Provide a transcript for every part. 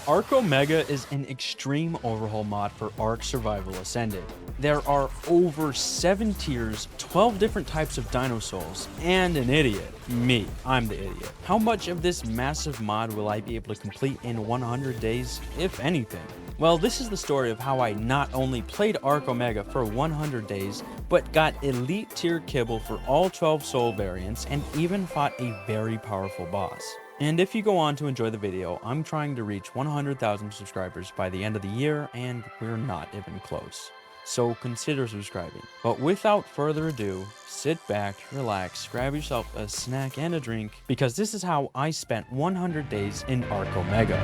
ARK Omega is an extreme overhaul mod for ARK Survival Ascended. There are over 7 tiers, 12 different types of dinosaurs, and an idiot. Me, I'm the idiot. How much of this massive mod will I be able to complete in 100 days, if anything? Well, this is the story of how I not only played ARK Omega for 100 days, but got elite tier kibble for all 12 soul variants, and even fought a very powerful boss. And if you go on to enjoy the video, I'm trying to reach 100,000 subscribers by the end of the year, and we're not even close. So consider subscribing. But without further ado, sit back, relax, grab yourself a snack and a drink, because this is how I spent 100 days in ARK Omega.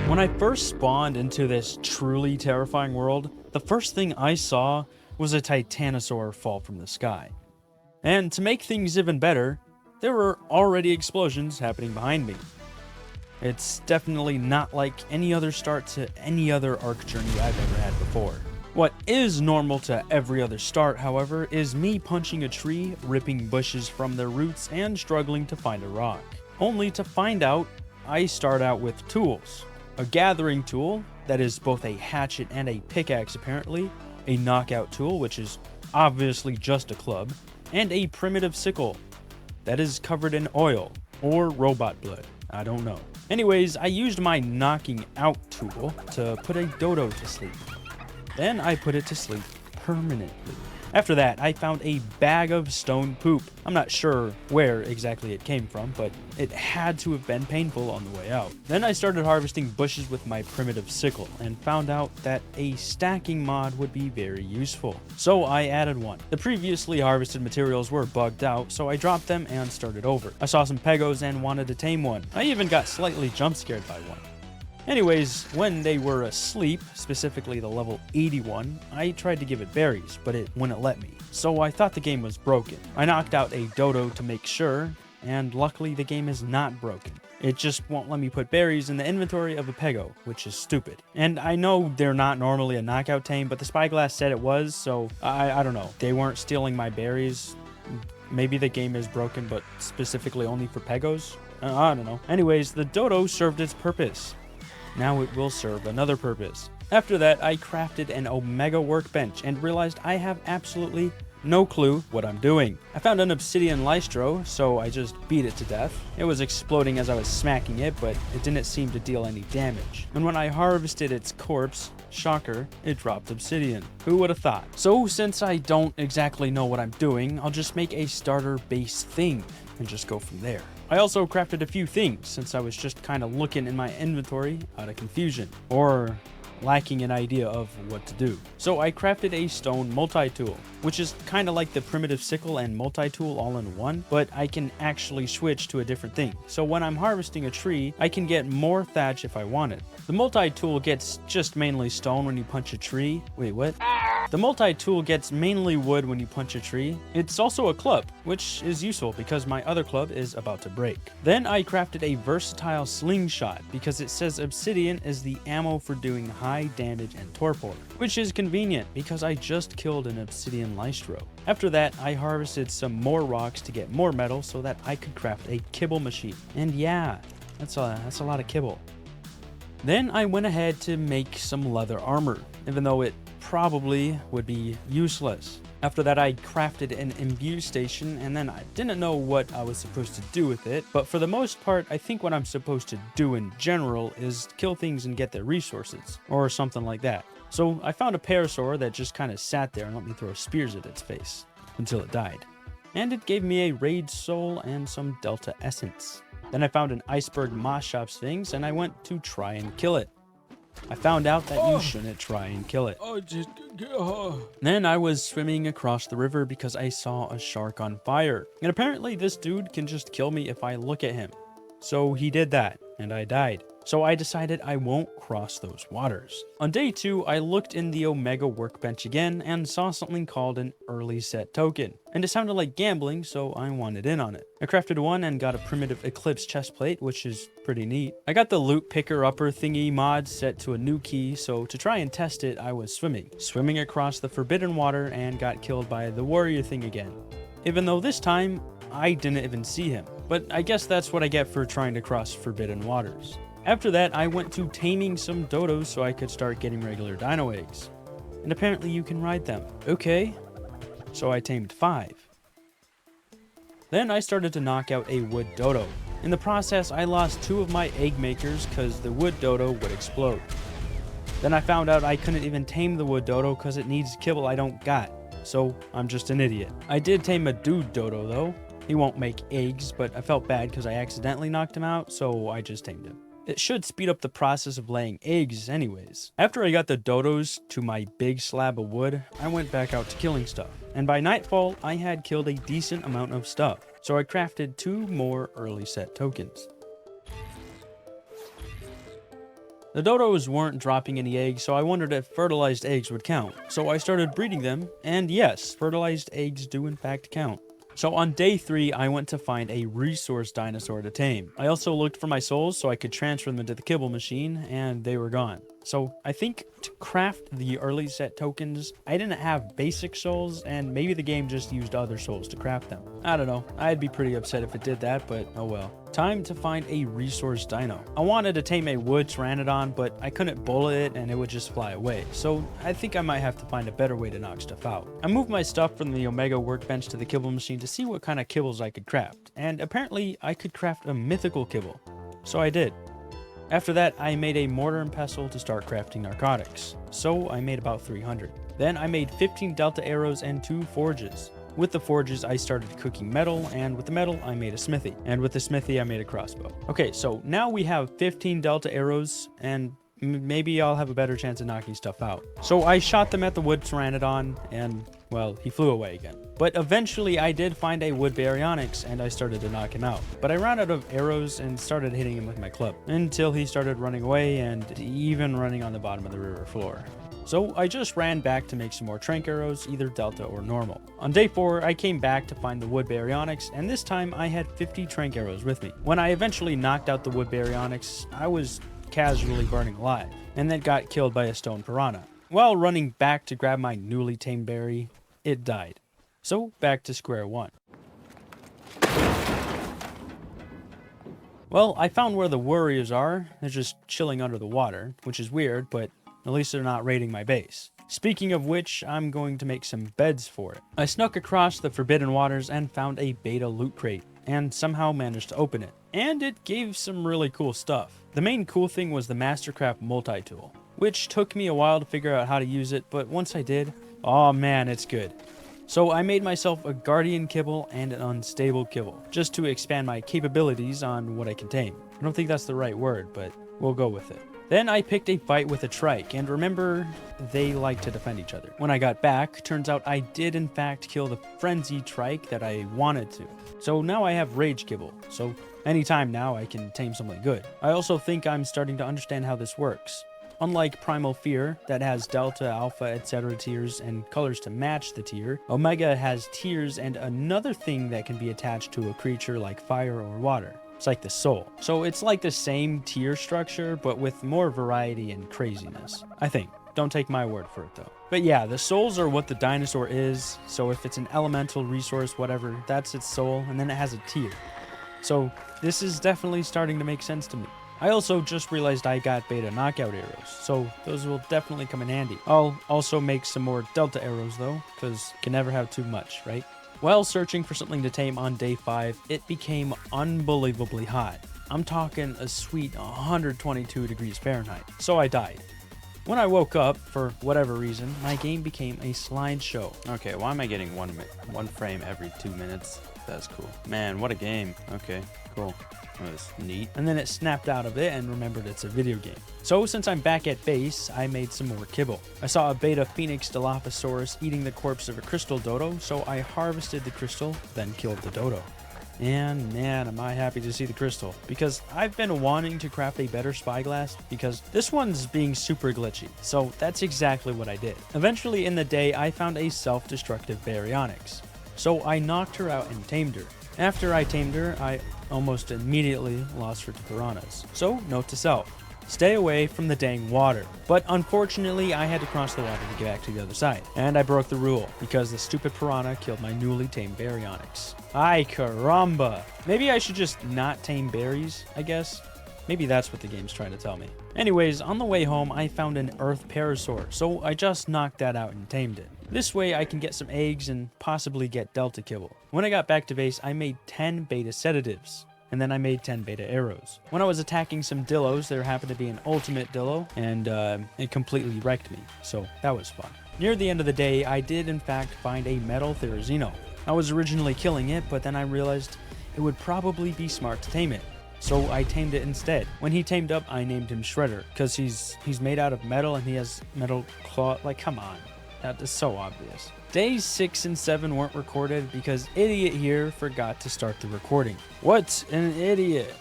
When I first spawned into this truly terrifying world, the first thing I saw was a titanosaur fall from the sky. And to make things even better, there were already explosions happening behind me. It's definitely not like any other start to any other ARK journey I've ever had before. What is normal to every other start, however, is me punching a tree, ripping bushes from their roots, and struggling to find a rock. Only to find out, I start out with tools. A gathering tool, that is both a hatchet and a pickaxe apparently, a knockout tool, which is obviously just a club, and a primitive sickle, that is covered in oil, or robot blood, I don't know. Anyways, I used my knocking out tool to put a dodo to sleep. Then I put it to sleep permanently. After that, I found a bag of stone poop. I'm not sure where exactly it came from, but it had to have been painful on the way out. Then I started harvesting bushes with my primitive sickle and found out that a stacking mod would be very useful. So I added one. The previously harvested materials were bugged out, so I dropped them and started over. I saw some pegos and wanted to tame one. I even got slightly jump scared by one. Anyways, when they were asleep, specifically the level 81, I tried to give it berries, but it wouldn't let me. So I thought the game was broken. I knocked out a dodo to make sure, and luckily the game is not broken. It just won't let me put berries in the inventory of a pego, which is stupid. And I know they're not normally a knockout tame, but the spyglass said it was, so I don't know. They weren't stealing my berries. Maybe the game is broken, but specifically only for pegos? I don't know. Anyways, the dodo served its purpose. Now it will serve another purpose. After that, I crafted an Omega workbench and realized I have absolutely no clue what I'm doing. I found an obsidian lystro, so I just beat it to death. It was exploding as I was smacking it, but it didn't seem to deal any damage. And when I harvested its corpse, shocker, it dropped obsidian. Who would have thought? So since I don't exactly know what I'm doing, I'll just make a starter base thing and just go from there. I also crafted a few things since I was just kind of looking in my inventory out of confusion, or lacking an idea of what to do. So I crafted a stone multi-tool, which is kind of like the primitive sickle and multi-tool all in one, but I can actually switch to a different thing. So when I'm harvesting a tree, I can get more thatch if I wanted. The multi-tool gets just mainly stone when you punch a tree. Wait, what? The multi-tool gets mainly wood when you punch a tree. It's also a club, which is useful because my other club is about to break. Then I crafted a versatile slingshot because it says obsidian is the ammo for doing high damage and torpor, which is convenient because I just killed an obsidian lystro. After that, I harvested some more rocks to get more metal so that I could craft a kibble machine. And yeah, that's a lot of kibble. Then I went ahead to make some leather armor, even though it probably would be useless. After that, I crafted an imbue station, and then I didn't know what I was supposed to do with it, but for the most part, I think what I'm supposed to do in general is kill things and get their resources, or something like that. So I found a parasaur that just kind of sat there and let me throw spears at its face, until it died. And it gave me a raid soul and some delta essence. Then I found an iceberg moss shop sphinx, and I went to try and kill it. I found out that you shouldn't try and kill it. Then I was swimming across the river because I saw a shark on fire. And apparently this dude can just kill me if I look at him. So he did that, and I died. So I decided I won't cross those waters. On day 2, I looked in the Omega workbench again and saw something called an early set token. And it sounded like gambling, so I wanted in on it. I crafted one and got a primitive eclipse chestplate, which is pretty neat. I got the loot picker upper thingy mod set to a new key, so to try and test it, I was swimming across the forbidden water and got killed by the warrior thing again. even though this time I didn't even see him. But I guess that's what I get for trying to cross forbidden waters. After that, I went to taming some dodos so I could start getting regular dino eggs. And apparently you can ride them. Okay, so I tamed 5. Then I started to knock out a wood dodo. In the process, I lost 2 of my egg makers because the wood dodo would explode. Then I found out I couldn't even tame the wood dodo because it needs kibble I don't got. So I'm just an idiot. I did tame a dude dodo though. He won't make eggs, but I felt bad because I accidentally knocked him out, so I just tamed him. It should speed up the process of laying eggs anyways. After I got the dodos to my big slab of wood, I went back out to killing stuff. And by nightfall, I had killed a decent amount of stuff. So I crafted 2 more early set tokens. The dodos weren't dropping any eggs, so I wondered if fertilized eggs would count. So I started breeding them, and yes, fertilized eggs do in fact count. So on day 3, I went to find a resource dinosaur to tame. I also looked for my souls so I could transfer them into the kibble machine, and they were gone. So I think to craft the early set tokens, I didn't have basic souls, and maybe the game just used other souls to craft them. I don't know, I'd be pretty upset if it did that, but oh well. Time to find a resource dino. I wanted to tame a wood pteranodon, but I couldn't bullet it and it would just fly away. So I think I might have to find a better way to knock stuff out. I moved my stuff from the Omega workbench to the kibble machine to see what kind of kibbles I could craft. And apparently I could craft a mythical kibble. So I did. After that, I made a mortar and pestle to start crafting narcotics. So I made about 300. Then I made 15 delta arrows and 2 forges. With the forges, I started cooking metal, and with the metal, I made a smithy. And with the smithy, I made a crossbow. Okay, so now we have 15 delta arrows, and maybe I'll have a better chance of knocking stuff out. So I shot them at the wood pteranodon, and, well, he flew away again. But eventually, I did find a wood baryonyx, and I started to knock him out. But I ran out of arrows and started hitting him with my club, until he started running away, and even running on the bottom of the river floor. So I just ran back to make some more trank arrows, either delta or normal. On day 4, I came back to find the wood baryonyx, and this time I had 50 trank arrows with me. When I eventually knocked out the wood baryonyx, I was casually burning alive, and then got killed by a stone piranha. While running back to grab my newly tamed berry, it died. So back to square one. Well, I found where the warriors are. They're just chilling under the water, which is weird, but at least they're not raiding my base. Speaking of which, I'm going to make some beds for it. I snuck across the forbidden waters and found a beta loot crate, and somehow managed to open it. And it gave some really cool stuff. The main cool thing was the Mastercraft multi-tool, which took me a while to figure out how to use it, but once I did, oh man, it's good. So I made myself a guardian kibble and an unstable kibble, just to expand my capabilities on what I can tame. I don't think that's the right word, but we'll go with it. Then I picked a fight with a trike, and remember, they like to defend each other. When I got back, turns out I did in fact kill the frenzy trike that I wanted to. So now I have rage kibble, so anytime now I can tame something good. I also think I'm starting to understand how this works. Unlike Primal Fear, that has Delta, Alpha, etc. tiers and colors to match the tier, Omega has tiers and another thing that can be attached to a creature like fire or water. It's like the soul. So it's like the same tier structure, but with more variety and craziness. I think. Don't take my word for it though. But yeah, the souls are what the dinosaur is, so if it's an elemental resource, whatever, that's its soul, and then it has a tier. So this is definitely starting to make sense to me. I also just realized I got beta knockout arrows, so those will definitely come in handy. I'll also make some more delta arrows though, because you can never have too much, right? While searching for something to tame on day 5, it became unbelievably hot. I'm talking a sweet 122 degrees Fahrenheit, so I died. When I woke up, for whatever reason, my game became a slideshow. Okay, why am I getting one frame every 2 minutes? That's cool. Man, what a game. Okay, cool. That's neat. And then it snapped out of it and remembered it's a video game. So since I'm back at base, I made some more kibble. I saw a beta Phoenix Dilophosaurus eating the corpse of a crystal dodo, so I harvested the crystal, then killed the dodo. And man, am I happy to see the crystal, because I've been wanting to craft a better spyglass because this one's being super glitchy, so that's exactly what I did. Eventually in the day, I found a self-destructive baryonyx, so I knocked her out and tamed her. After I tamed her, I almost immediately lost her to piranhas. So note to self, Stay away from the dang water. But unfortunately, I had to cross the water to get back to the other side. And I broke the rule, because the stupid piranha killed my newly tamed baryonyx. Ay caramba! Maybe I should just not tame berries, I guess? Maybe that's what the game's trying to tell me. Anyways, on the way home, I found an earth parasaur, so I just knocked that out and tamed it. This way, I can get some eggs and possibly get delta kibble. When I got back to base, I made 10 beta sedatives. And then I made 10 beta arrows. When I was attacking some dillos, there happened to be an ultimate dillo, and it completely wrecked me, so that was fun. Near the end of the day, I did in fact find a metal therizino. I was originally killing it, but then I realized it would probably be smart to tame it. So I tamed it instead. When he tamed up, I named him Shredder, because he's made out of metal and he has metal claw. Like, come on. That is so obvious. Days 6 and 7 weren't recorded because idiot here forgot to start the recording. What an idiot.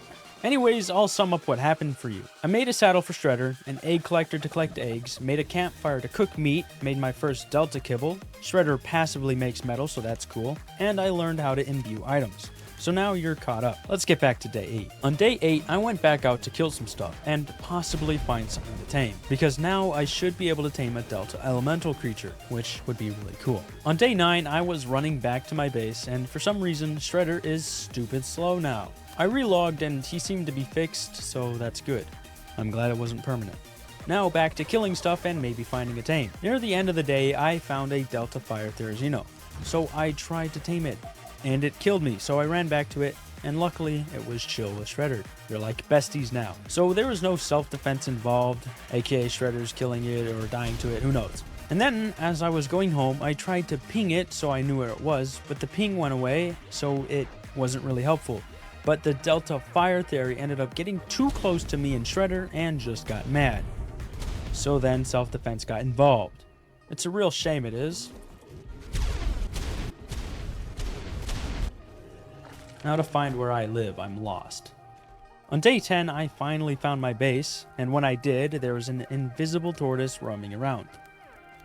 Anyways, I'll sum up what happened for you. I made a saddle for Shredder, an egg collector to collect eggs, made a campfire to cook meat, made my first delta kibble, Shredder passively makes metal, so that's cool, and I learned how to imbue items. So now you're caught up. Let's get back to day 8. On day 8, I went back out to kill some stuff and possibly find something to tame, because now I should be able to tame a delta elemental creature, which would be really cool. On day 9, I was running back to my base, and for some reason, Shredder is stupid slow now. I relogged and he seemed to be fixed, so that's good. I'm glad it wasn't permanent. Now back to killing stuff and maybe finding a tame. Near the end of the day, I found a delta fire therizino, so I tried to tame it. And it killed me, so I ran back to it, and luckily it was chill with Shredder. You're like besties now. So there was no self-defense involved, aka Shredder's killing it or dying to it, who knows. And then, as I was going home, I tried to ping it so I knew where it was, but the ping went away, so it wasn't really helpful. But the Delta Fire Theory ended up getting too close to me and Shredder and just got mad. So then self-defense got involved. It's a real shame it is. Now to find where I live, I'm lost. On day 10, I finally found my base, and when I did, there was an invisible tortoise roaming around.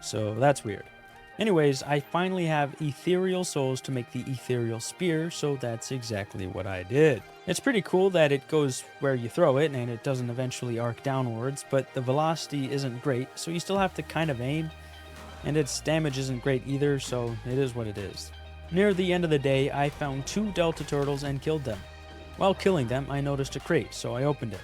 So that's weird. Anyways, I finally have ethereal souls to make the ethereal spear, so that's exactly what I did. It's pretty cool that it goes where you throw it, and it doesn't eventually arc downwards, but the velocity isn't great, so you still have to kind of aim, and its damage isn't great either, so it is what it is. Near the end of the day, I found 2 delta turtles and killed them. While killing them, I noticed a crate, so I opened it.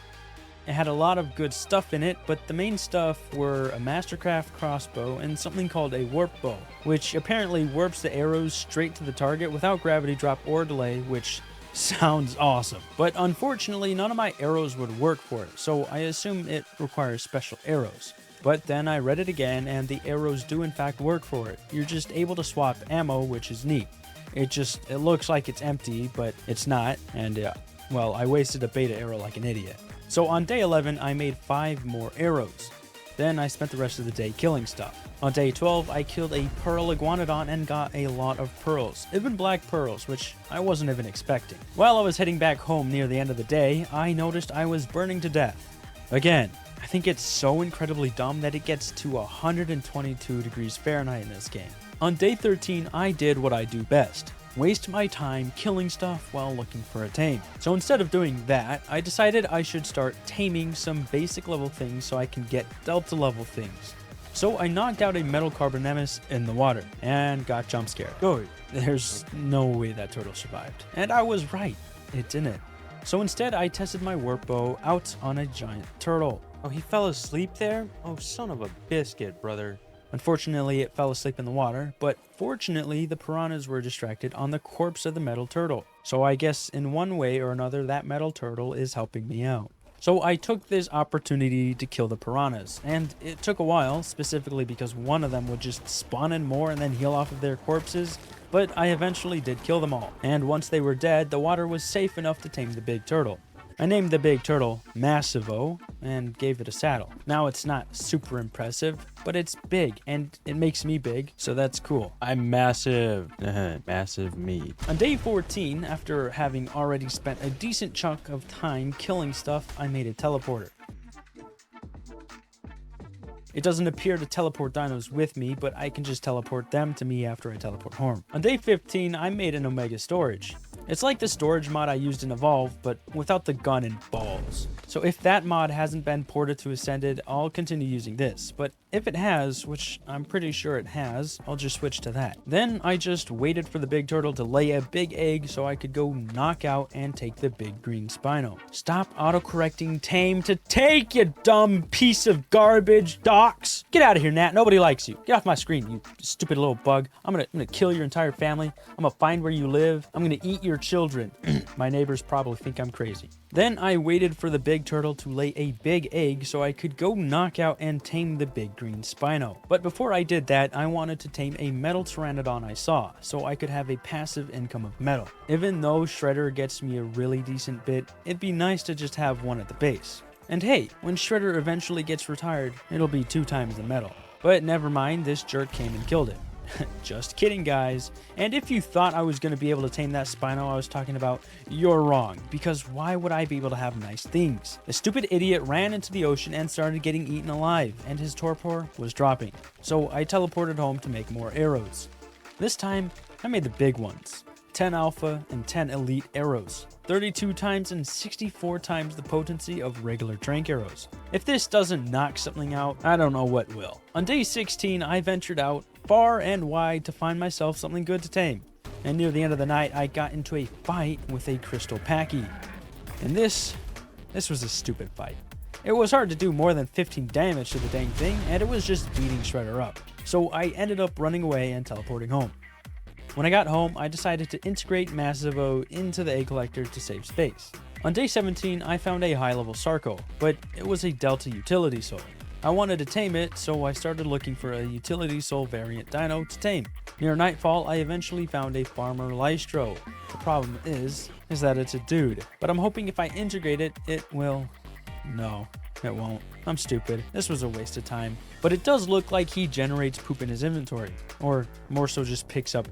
It had a lot of good stuff in it, but the main stuff were a Mastercraft crossbow and something called a warp bow, which apparently warps the arrows straight to the target without gravity drop or delay, which sounds awesome. But unfortunately, none of my arrows would work for it, so I assume it requires special arrows. But then I read it again, and the arrows do in fact work for it. You're just able to swap ammo, which is neat. It looks like it's empty, but it's not, and well, I wasted a beta arrow like an idiot. So on day 11, I made 5 more arrows. Then I spent the rest of the day killing stuff. On day 12, I killed a pearl iguanodon and got a lot of pearls, even black pearls, which I wasn't even expecting. While I was heading back home near the end of the day, I noticed I was burning to death. Again, I think it's so incredibly dumb that it gets to 122 degrees Fahrenheit in this game. On day 13, I did what I do best. Waste my time killing stuff while looking for a tame. So instead of doing that, I decided I should start taming some basic level things so I can get delta level things. So I knocked out a metal carbonemus in the water and got jump scared. Oh, there's no way that turtle survived. And I was right, it didn't. So instead I tested my warp bow out on a giant turtle. Oh, he fell asleep there? Oh, son of a biscuit, brother. Unfortunately, it fell asleep in the water, but fortunately, the piranhas were distracted on the corpse of the metal turtle. So I guess in one way or another, that metal turtle is helping me out. So I took this opportunity to kill the piranhas, and it took a while, specifically because one of them would just spawn in more and then heal off of their corpses, but I eventually did kill them all. And once they were dead, the water was safe enough to tame the big turtle. I named the big turtle Massivo and gave it a saddle. Now it's not super impressive, but it's big and it makes me big, so that's cool. I'm massive. Massive me. On day 14, after having already spent a decent chunk of time killing stuff, I made a teleporter. It doesn't appear to teleport dinos with me, but I can just teleport them to me after I teleport home. On day 15, I made an Omega storage. It's like the storage mod I used in Evolve, but without the gun and balls. So if that mod hasn't been ported to Ascended, I'll continue using this, but if it has, which I'm pretty sure it has, I'll just switch to that. Then I just waited for the big turtle to lay a big egg so I could go knock out and take the big green spino. Stop autocorrecting tame to take, you dumb piece of garbage, docs. Get out of here, Nat. Nobody likes you. Get off my screen, you stupid little bug. I'm gonna kill your entire family. I'm gonna find where you live. I'm gonna eat your children. My neighbors probably think I'm crazy. Then I waited for the big turtle to lay a big egg so I could go knock out and tame the big green spino. But before I did that, I wanted to tame a metal pteranodon I saw, so I could have a passive income of metal. Even though Shredder gets me a really decent bit, it'd be nice to just have one at the base. And hey, when Shredder eventually gets retired, it'll be 2 times the metal. But never mind, this jerk came and killed it. Just kidding, guys. And if you thought I was going to be able to tame that spino I was talking about, you're wrong, because why would I be able to have nice things? The stupid idiot ran into the ocean and started getting eaten alive, and his torpor was dropping. So I teleported home to make more arrows. This time, I made the big ones. 10 alpha and 10 elite arrows. 32 times and 64 times the potency of regular trank arrows. If this doesn't knock something out, I don't know what will. On day 16, I ventured out far and wide to find myself something good to tame. And near the end of the night, I got into a fight with a crystal packy. And this was a stupid fight. It was hard to do more than 15 damage to the dang thing, and it was just beating Shredder up. So I ended up running away and teleporting home. When I got home, I decided to integrate Massivo into the egg collector to save space. On day 17, I found a high-level Sarco, but it was a Delta Utility Soul. I wanted to tame it, so I started looking for a Utility Soul variant dino to tame. Near nightfall, I eventually found a Farmer Lystro. The problem is that it's a dude, but I'm hoping if I integrate it, it will... No, it won't. I'm stupid. This was a waste of time. But it does look like he generates poop in his inventory, or more so just picks up,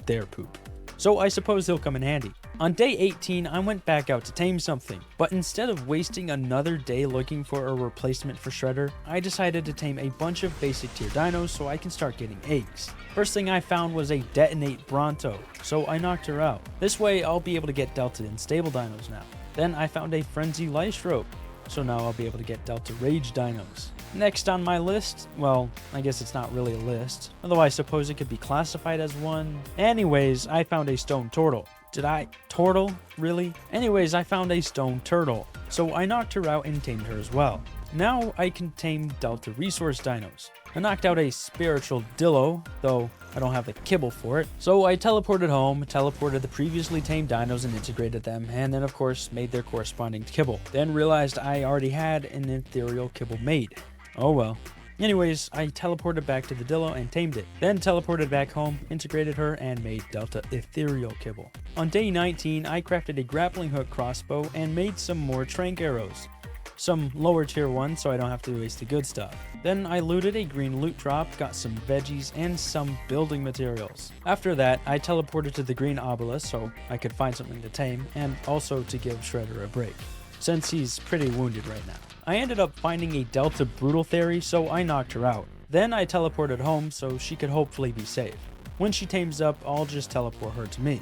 their poop. So I suppose he'll come in handy. On day 18, I went back out to tame something, but instead of wasting another day looking for a replacement for Shredder, I decided to tame a bunch of basic tier dinos so I can start getting eggs. First thing I found was a Detonate Bronto, so I knocked her out. This way I'll be able to get Delta and stable dinos now. Then I found a Frenzy Lystro, so now I'll be able to get Delta Rage dinos. Next on my list, well, I guess it's not really a list, although I suppose it could be classified as one. Anyways, I found a Stone Turtle. Did I? Turtle? Really? Anyways, I found a Stone Turtle, so I knocked her out and tamed her as well. Now I can tame Delta Resource dinos. I knocked out a Spiritual Dillo, though I don't have the kibble for it. So I teleported home, teleported the previously tamed dinos and integrated them, and then of course made their corresponding kibble. Then realized I already had an ethereal kibble made. Oh well. Anyways, I teleported back to the Dillo and tamed it. Then teleported back home, integrated her, and made Delta Ethereal Kibble. On day 19, I crafted a grappling hook crossbow and made some more trank arrows. Some lower tier ones so I don't have to waste the good stuff. Then I looted a green loot drop, got some veggies, and some building materials. After that, I teleported to the green obelisk so I could find something to tame, and also to give Shredder a break, since he's pretty wounded right now. I ended up finding a Delta Brutal Theory, so I knocked her out. Then I teleported home so she could hopefully be safe. When she tames up, I'll just teleport her to me.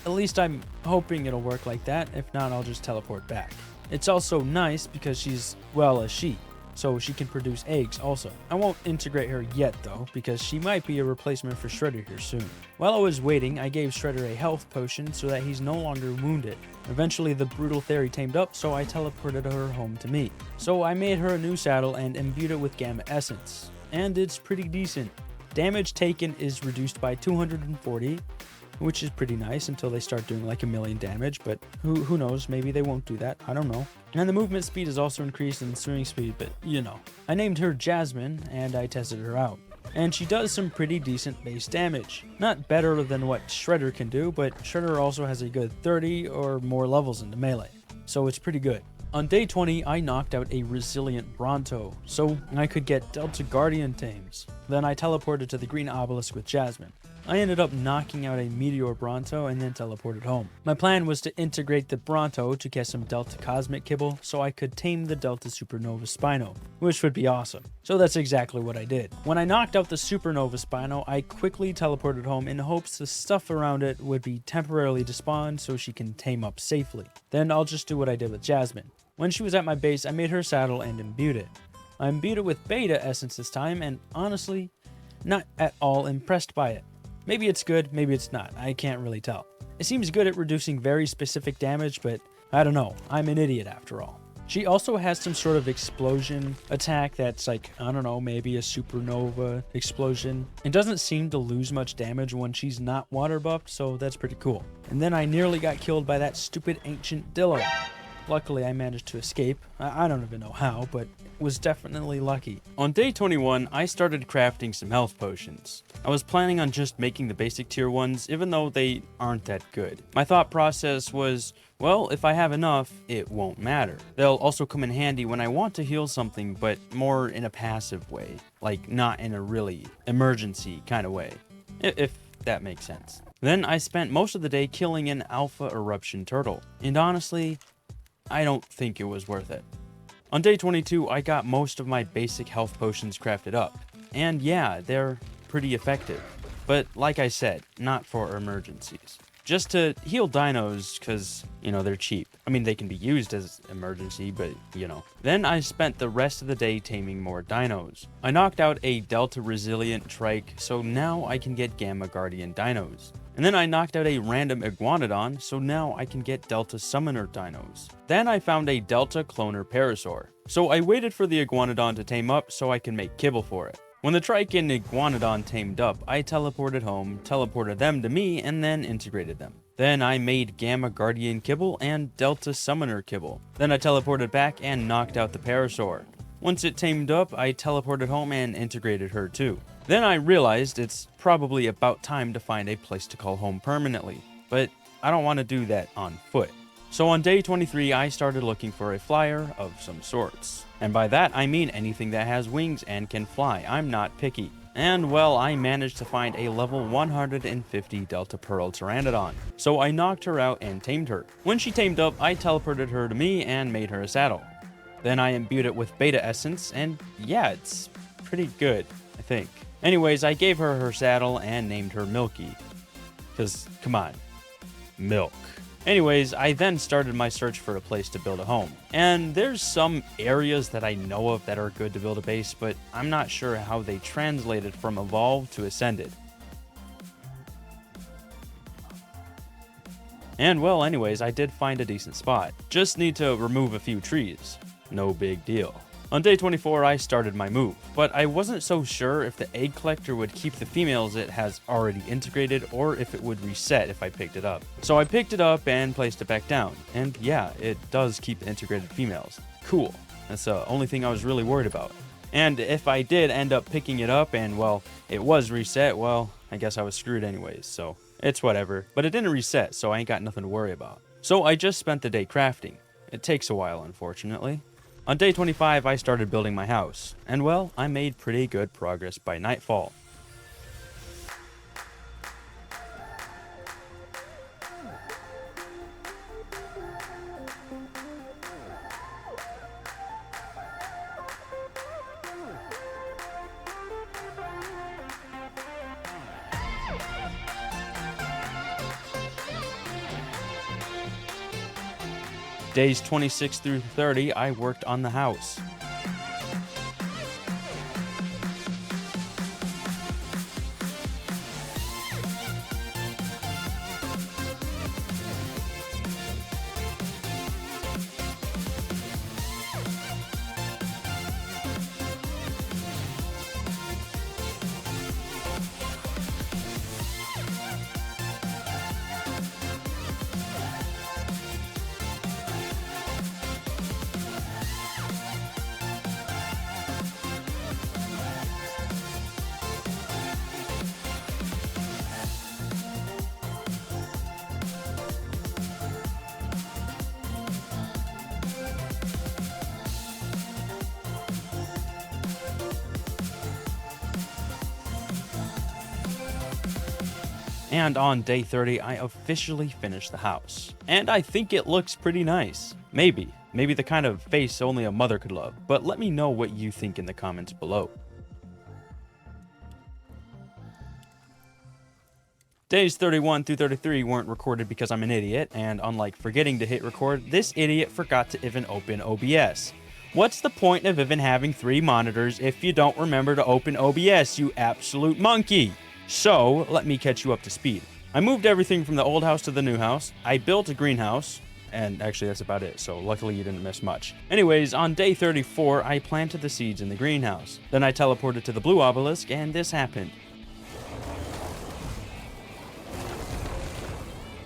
At least I'm hoping it'll work like that, if not I'll just teleport back. It's also nice because she's, well, a she, so she can produce eggs also. I won't integrate her yet though, because she might be a replacement for Shredder here soon. While I was waiting, I gave Shredder a health potion so that he's no longer wounded. Eventually the Brutal Theory tamed up, so I teleported her home to me. So I made her a new saddle and imbued it with Gamma Essence. And it's pretty decent. Damage taken is reduced by 240, which is pretty nice until they start doing like 1,000,000 damage, but who knows, maybe they won't do that, I don't know. And the movement speed is also increased and the swimming speed, but I named her Jasmine and I tested her out. And she does some pretty decent base damage. Not better than what Shredder can do, but Shredder also has a good 30 or more levels into melee, so it's pretty good. On day 20, I knocked out a Resilient Bronto, so I could get Delta Guardian tames. Then I teleported to the green obelisk with Jasmine. I ended up knocking out a meteor Bronto and then teleported home. My plan was to integrate the Bronto to get some Delta Cosmic kibble so I could tame the Delta Supernova Spino, which would be awesome. So that's exactly what I did. When I knocked out the Supernova Spino, I quickly teleported home in hopes the stuff around it would be temporarily despawned so she can tame up safely. Then I'll just do what I did with Jasmine. When she was at my base, I made her saddle and imbued it. I imbued it with beta essence this time, and honestly, not at all impressed by it. Maybe it's good, maybe it's not, I can't really tell. It seems good at reducing very specific damage, but I don't know, I'm an idiot after all. She also has some sort of explosion attack that's like, I don't know, maybe a supernova explosion. It doesn't seem to lose much damage when she's not water buffed, so that's pretty cool. And then I nearly got killed by that stupid ancient Dillo. Luckily, I managed to escape. I don't even know how, but was definitely lucky. On day 21, I started crafting some health potions. I was planning on just making the basic tier ones, even though they aren't that good. My thought process was, well, if I have enough, it won't matter. They'll also come in handy when I want to heal something, but more in a passive way, like not in a really emergency kind of way, if that makes sense. Then I spent most of the day killing an alpha eruption turtle, and honestly, I don't think it was worth it. On day 22, I got most of my basic health potions crafted up. And yeah, they're pretty effective. But like I said, not for emergencies. Just to heal dinos, because, they're cheap. I mean, they can be used as emergency, but, Then I spent the rest of the day taming more dinos. I knocked out a Delta Resilient Trike, so now I can get Gamma Guardian dinos. And then I knocked out a random Iguanodon, so now I can get Delta Summoner dinos. Then I found a Delta Cloner Parasaur. So I waited for the Iguanodon to tame up so I can make kibble for it. When the Trike and Iguanodon tamed up, I teleported home, teleported them to me, and then integrated them. Then I made Gamma Guardian kibble and Delta Summoner kibble. Then I teleported back and knocked out the Parasaur. Once it tamed up, I teleported home and integrated her too. Then I realized it's probably about time to find a place to call home permanently, but I don't want to do that on foot. So on day 23, I started looking for a flyer of some sorts. And by that, I mean anything that has wings and can fly. I'm not picky. And well, I managed to find a level 150 Delta Pearl Pteranodon. So I knocked her out and tamed her. When she tamed up, I teleported her to me and made her a saddle. Then I imbued it with beta essence, and yeah, it's pretty good, I think. Anyways, I gave her her saddle and named her Milky. Cause, come on, milk. Anyways, I then started my search for a place to build a home. And there's some areas that I know of that are good to build a base, but I'm not sure how they translated from Evolved to Ascended. And well, anyways, I did find a decent spot. Just need to remove a few trees. No big deal. On day 24, I started my move, but I wasn't so sure if the egg collector would keep the females it has already integrated or if it would reset if I picked it up. So I picked it up and placed it back down, and yeah, it does keep the integrated females. Cool. That's the only thing I was really worried about. And if I did end up picking it up and, well, it was reset, well, I guess I was screwed anyways, so it's whatever. But it didn't reset, so I ain't got nothing to worry about. So I just spent the day crafting. It takes a while, unfortunately. On day 25, I started building my house, and well, I made pretty good progress by nightfall. Days 26 through 30, I worked on the house. And on day 30, I officially finished the house. And I think it looks pretty nice. Maybe the kind of face only a mother could love. But let me know what you think in the comments below. Days 31 through 33 weren't recorded because I'm an idiot, and unlike forgetting to hit record, this idiot forgot to even open OBS. What's the point of even having 3 monitors if you don't remember to open OBS, you absolute monkey? So, let me catch you up to speed. I moved everything from the old house to the new house, I built a greenhouse, and actually that's about it, so luckily you didn't miss much. Anyways, on day 34, I planted the seeds in the greenhouse. Then I teleported to the blue obelisk, and this happened.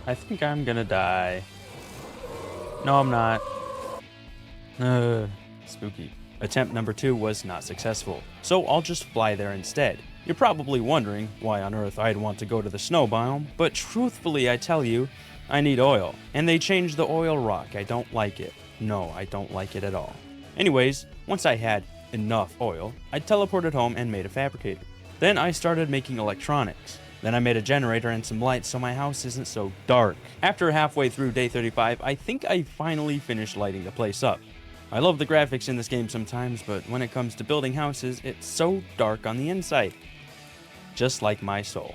I think I'm gonna die. No, I'm not. Spooky. Attempt number 2 was not successful, so I'll just fly there instead. You're probably wondering why on earth I'd want to go to the snow biome, but truthfully I tell you, I need oil. And they changed the oil rock. I don't like it. No, I don't like it at all. Anyways, once I had enough oil, I teleported home and made a fabricator. Then I started making electronics. Then I made a generator and some lights so my house isn't so dark. After halfway through day 35, I think I finally finished lighting the place up. I love the graphics in this game sometimes, but when it comes to building houses, it's so dark on the inside. Just like my soul.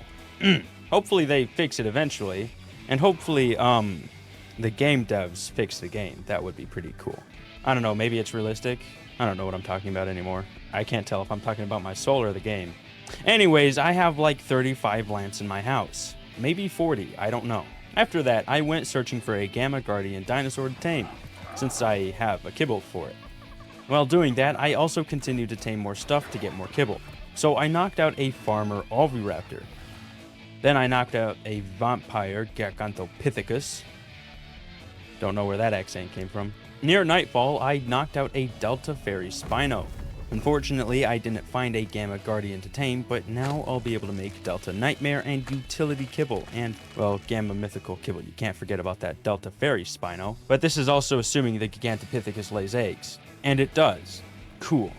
Hopefully they fix it eventually, and hopefully the game devs fix the game. That would be pretty cool. I don't know, maybe it's realistic. I don't know what I'm talking about anymore. I can't tell if I'm talking about my soul or the game. Anyways, I have like 35 lamps in my house. Maybe 40, I don't know. After that, I went searching for a Gamma Guardian dinosaur to tame, since I have a kibble for it. While doing that, I also continued to tame more stuff to get more kibble. So I knocked out a farmer oviraptor. Then I knocked out a vampire Gigantopithecus. Don't know where that accent came from. Near nightfall, I knocked out a Delta Fairy Spino. Unfortunately, I didn't find a Gamma Guardian to tame, but now I'll be able to make Delta Nightmare and Utility Kibble, and, well, Gamma Mythical Kibble. You can't forget about that Delta Fairy Spino. But this is also assuming the Gigantopithecus lays eggs. And it does. Cool.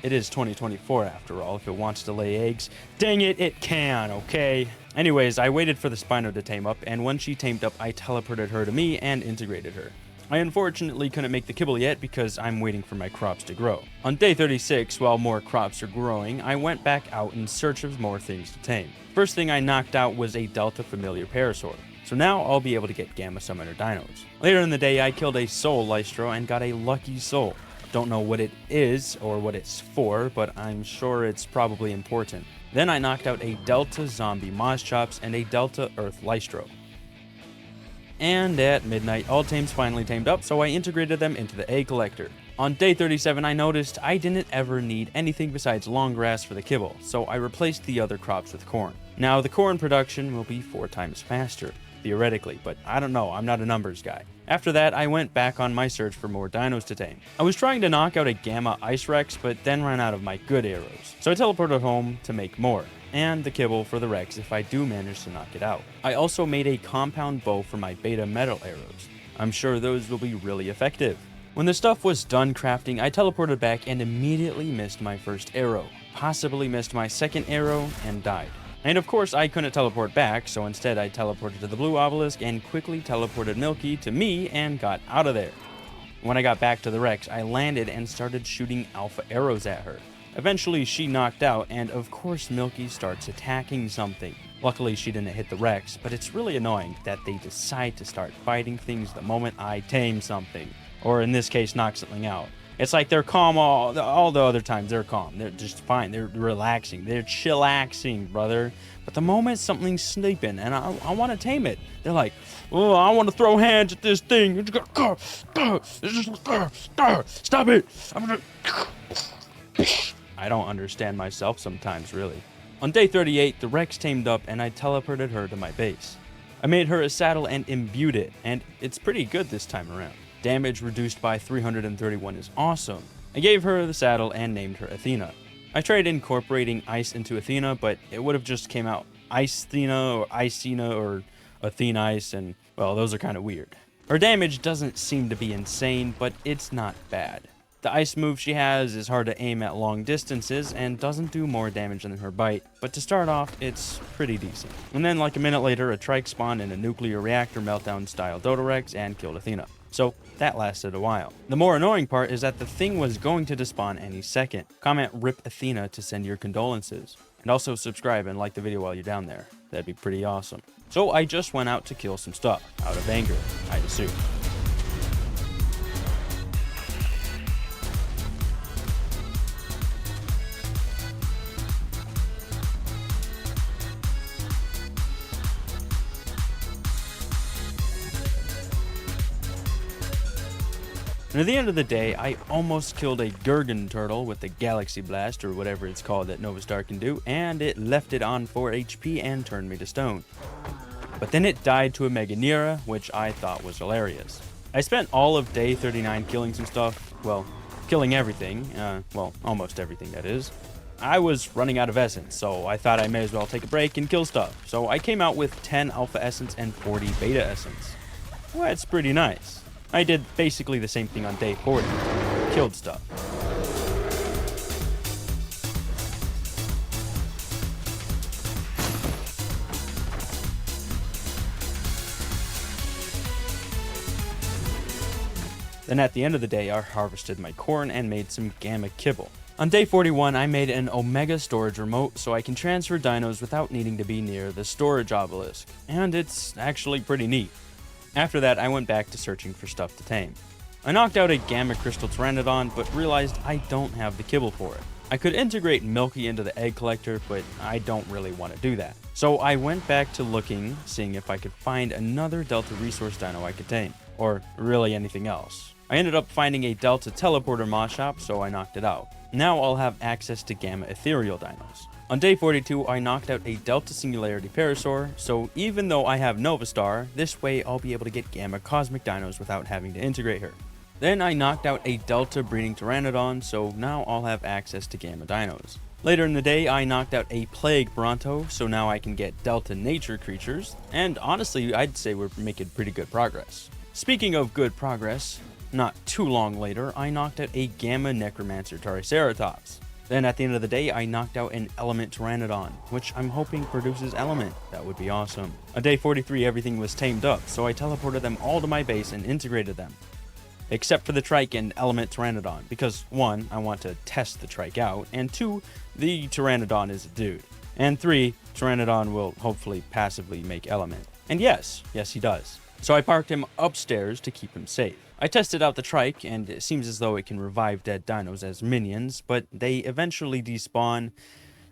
It is 2024 after all, if it wants to lay eggs. Dang it, it can, okay? Anyways, I waited for the Spino to tame up, and when she tamed up, I teleported her to me and integrated her. I unfortunately couldn't make the kibble yet because I'm waiting for my crops to grow. On day 36, while more crops are growing, I went back out in search of more things to tame. First thing I knocked out was a Delta Familiar Parasaur. So now I'll be able to get Gamma Summoner Dinos. Later in the day, I killed a Soul Lystro and got a Lucky Soul. Don't know what it is or what it's for, but I'm sure it's probably important. Then I knocked out a Delta Zombie Mozchops and a Delta Earth Lystro. And at midnight, all tames finally tamed up, so I integrated them into the egg collector. On day 37, I noticed I didn't ever need anything besides long grass for the kibble, so I replaced the other crops with corn. Now, the corn production will be 4 times faster, theoretically, but I don't know, I'm not a numbers guy. After that, I went back on my search for more dinos to tame. I was trying to knock out a Gamma Ice Rex, but then ran out of my good arrows, so I teleported home to make more, and the kibble for the Rex if I do manage to knock it out. I also made a compound bow for my beta metal arrows. I'm sure those will be really effective. When the stuff was done crafting, I teleported back and immediately missed my first arrow, possibly missed my second arrow, and died. And of course I couldn't teleport back, so instead I teleported to the blue obelisk and quickly teleported Milky to me and got out of there. When I got back to the Rex, I landed and started shooting alpha arrows at her. Eventually she knocked out, and of course Milky starts attacking something. Luckily she didn't hit the Rex, but it's really annoying that they decide to start fighting things the moment I tame something. Or in this case, knock something out. It's like they're calm all the other times. They're calm. They're just fine. They're relaxing. They're chillaxing, brother. But the moment something's sleeping and I want to tame it, they're like, oh, I want to throw hands at this thing. Stop it. I don't understand myself sometimes, really. On day 38, the Rex tamed up and I teleported her to my base. I made her a saddle and imbued it, and it's pretty good this time around. Damage reduced by 331 is awesome. I gave her the saddle and named her Athena. I tried incorporating ice into Athena, but it would have just came out Ice-Thena or Icena or Athena Ice, and well, those are kind of weird. Her damage doesn't seem to be insane, but it's not bad. The ice move she has is hard to aim at long distances and doesn't do more damage than her bite, but to start off, it's pretty decent. And then like a minute later, a trike spawned in a nuclear reactor meltdown style Dodorex and killed Athena. So that lasted a while. The more annoying part is that the thing was going to despawn any second. Comment RIP Athena to send your condolences. And also subscribe and like the video while you're down there. That'd be pretty awesome. So I just went out to kill some stuff, out of anger, I'd assume. And at the end of the day, I almost killed a Gurgan turtle with the Galaxy Blast, or whatever it's called that Novastar can do, and it left it on 4 HP and turned me to stone. But then it died to a Meganera, which I thought was hilarious. I spent all of day 39 killing some stuff, well, killing everything, well, almost everything that is. I was running out of essence, so I thought I may as well take a break and kill stuff. So I came out with 10 alpha essence and 40 beta essence. Well, that's pretty nice. I did basically the same thing on day 40. Killed stuff. Then at the end of the day, I harvested my corn and made some gamma kibble. On day 41, I made an Omega storage remote so I can transfer dinos without needing to be near the storage obelisk. And it's actually pretty neat. After that, I went back to searching for stuff to tame. I knocked out a Gamma Crystal Pteranodon, but realized I don't have the kibble for it. I could integrate Milky into the egg collector, but I don't really want to do that. So I went back to looking, seeing if I could find another Delta Resource Dino I could tame, or really anything else. I ended up finding a Delta Teleporter Moss Shop, so I knocked it out. Now I'll have access to Gamma Ethereal Dinos. On day 42, I knocked out a Delta Singularity Parasaur, so even though I have Novastar, this way I'll be able to get Gamma Cosmic Dinos without having to integrate her. Then I knocked out a Delta Breeding Pteranodon, so now I'll have access to Gamma Dinos. Later in the day, I knocked out a Plague Bronto, so now I can get Delta Nature creatures, and honestly, I'd say we're making pretty good progress. Speaking of good progress, not too long later, I knocked out a Gamma Necromancer Triceratops. Then at the end of the day, I knocked out an Element Pteranodon, which I'm hoping produces Element. That would be awesome. On day 43, everything was tamed up, so I teleported them all to my base and integrated them. Except for the Trike and Element Pteranodon, because 1, I want to test the Trike out, and 2, the Pteranodon is a dude. And 3, Pteranodon will hopefully passively make Element. And yes, he does. So I parked him upstairs to keep him safe. I tested out the Trike, and it seems as though it can revive dead dinos as minions, but they eventually despawn,